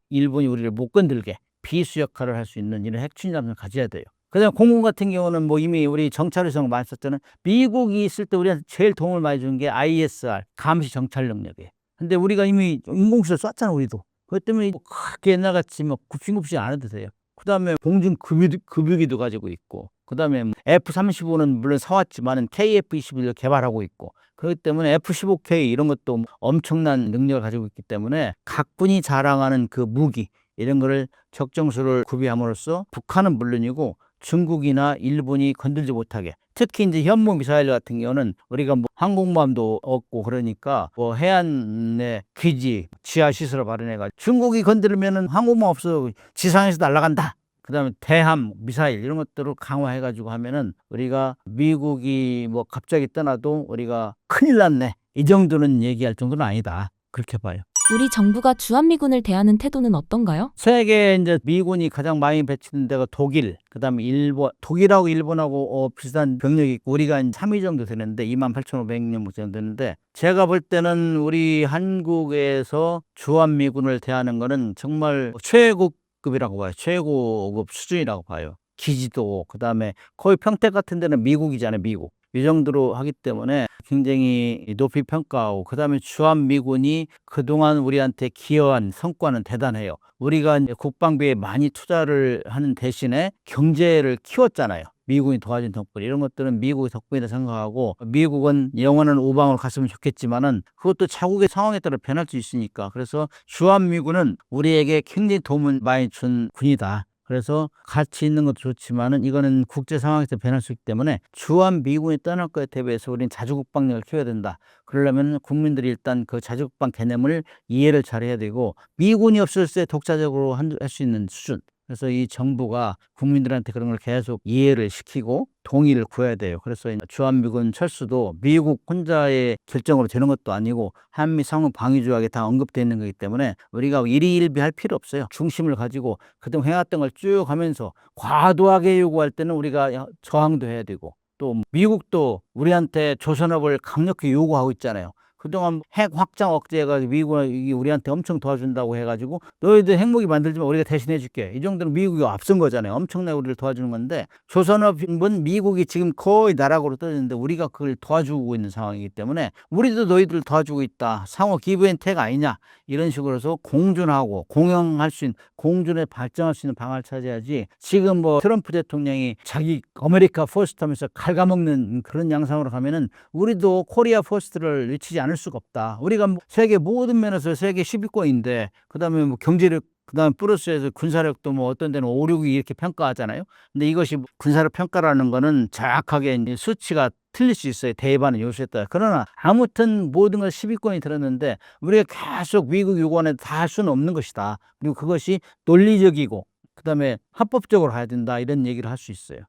일본이 우리를 못 건들게 비수 역할을 할 수 있는 이런 핵추진 잠수함을 가져야 돼요. 그다음에 공군 같은 경우는 뭐 이미 우리 정찰위성 많이 썼잖아요. 미국이 있을 때 우리한테 제일 도움을 많이 준 게 ISR, 감시 정찰 능력이에요. 근데 우리가 이미 인공수를 쐈잖아, 우리도. 그것 때문에 그렇게 옛날같이 뭐 굽신굽신 안 해도 돼요. 그다음에 공중 급유기도 가지고 있고, 그다음에 F-35는 물론 사왔지만은 KF-21을 개발하고 있고, 그렇기 때문에 F-15K 이런 것도 엄청난 능력을 가지고 있기 때문에 각군이 자랑하는 그 무기 이런 거를 적정수를 구비함으로써 북한은 물론이고 중국이나 일본이 건들지 못하게, 특히 이제 현무 미사일 같은 경우는 우리가 뭐 항공모함도 없고 그러니까 뭐 해안에 기지, 지하 시설을 마련해가지고 중국이 건드리면은 항공모함 없어 지상에서 날아간다. 그다음에 대함 미사일 이런 것들을 강화해가지고 하면은 우리가 미국이 뭐 갑자기 떠나도 우리가 큰일 났네, 이 정도는 얘기할 정도는 아니다, 그렇게 봐요. 우리 정부가 주한미군을 대하는 태도는 어떤가요? 세계에 이제 미군이 가장 많이 배치된 데가 독일, 그다음에 일본, 독일하고 일본하고 비슷한 병력이 있고 우리가 3위 정도 되는데 28,500명 정도 되는데 제가 볼 때는 우리 한국에서 주한미군을 대하는 거는 정말 최고급이라고 봐요. 최고급 수준이라고 봐요. 기지도 그다음에 거의 평택 같은 데는 미국이잖아요, 미국. 이 정도로 하기 때문에 굉장히 높이 평가하고 그다음에 주한미군이 그동안 우리한테 기여한 성과는 대단해요. 우리가 이제 국방비에 많이 투자를 하는 대신에 경제를 키웠잖아요. 미국이 도와준 덕분 이런 것들은 미국의 덕분이다 생각하고 미국은 영원한 우방으로 갔으면 좋겠지만은 그것도 자국의 상황에 따라 변할 수 있으니까 그래서 주한미군은 우리에게 굉장히 도움을 많이 준 군이다. 그래서 가치 있는 것도 좋지만은 이거는 국제 상황에서 변할 수 있기 때문에 주한 미군이 떠날 것에 대비해서 우리는 자주국방력을 키워야 된다. 그러려면 국민들이 일단 그 자주국방 개념을 이해를 잘해야 되고 미군이 없을 때 독자적으로 할 수 있는 수준. 그래서 이 정부가 국민들한테 그런 걸 계속 이해를 시키고 동의를 구해야 돼요. 그래서 주한미군 철수도 미국 혼자의 결정으로 되는 것도 아니고 한미 상호 방위조약에 다 언급되어 있는 거기 때문에 우리가 일희일비할 필요 없어요. 중심을 가지고 그동안 해왔던 걸 쭉 하면서 과도하게 요구할 때는 우리가 저항도 해야 되고 또 미국도 우리한테 조선업을 강력히 요구하고 있잖아요. 그동안 핵 확장 억제가 미국이 우리한테 엄청 도와준다고 해가지고 너희들 핵무기 만들지만 우리가 대신해 줄게. 이 정도는 미국이 앞선 거잖아요. 엄청나게 우리를 도와주는 건데 조선업은 미국이 지금 거의 나락으로 떨어지는데 우리가 그걸 도와주고 있는 상황이기 때문에 우리도 너희들을 도와주고 있다. 상호 기브앤테이크 아니냐. 이런 식으로 해서 공존하고 공영할 수 있는 공존에 발전할 수 있는 방안을 찾아야지 지금 뭐 트럼프 대통령이 자기 아메리카 퍼스트 하면서 갉아먹는 그런 양상으로 가면은 우리도 코리아 퍼스트를 외치지 않을 수가 없다. 우리가 세계 모든 면에서 세계 10위권인데 그다음에 뭐 경제력 그다음에 플러스에서 군사력도 뭐 어떤 데는 5, 6위 이렇게 평가하잖아요. 근데 이것이 군사력 평가라는 거는 정확하게 이제 수치가 틀릴 수 있어요. 대입하는 요소에 따라. 그러나 아무튼 모든 걸 10위권이 들었는데 우리가 계속 미국 요구안에 다 할 수는 없는 것이다. 그리고 그것이 논리적이고 그다음에 합법적으로 해야 된다. 이런 얘기를 할 수 있어요.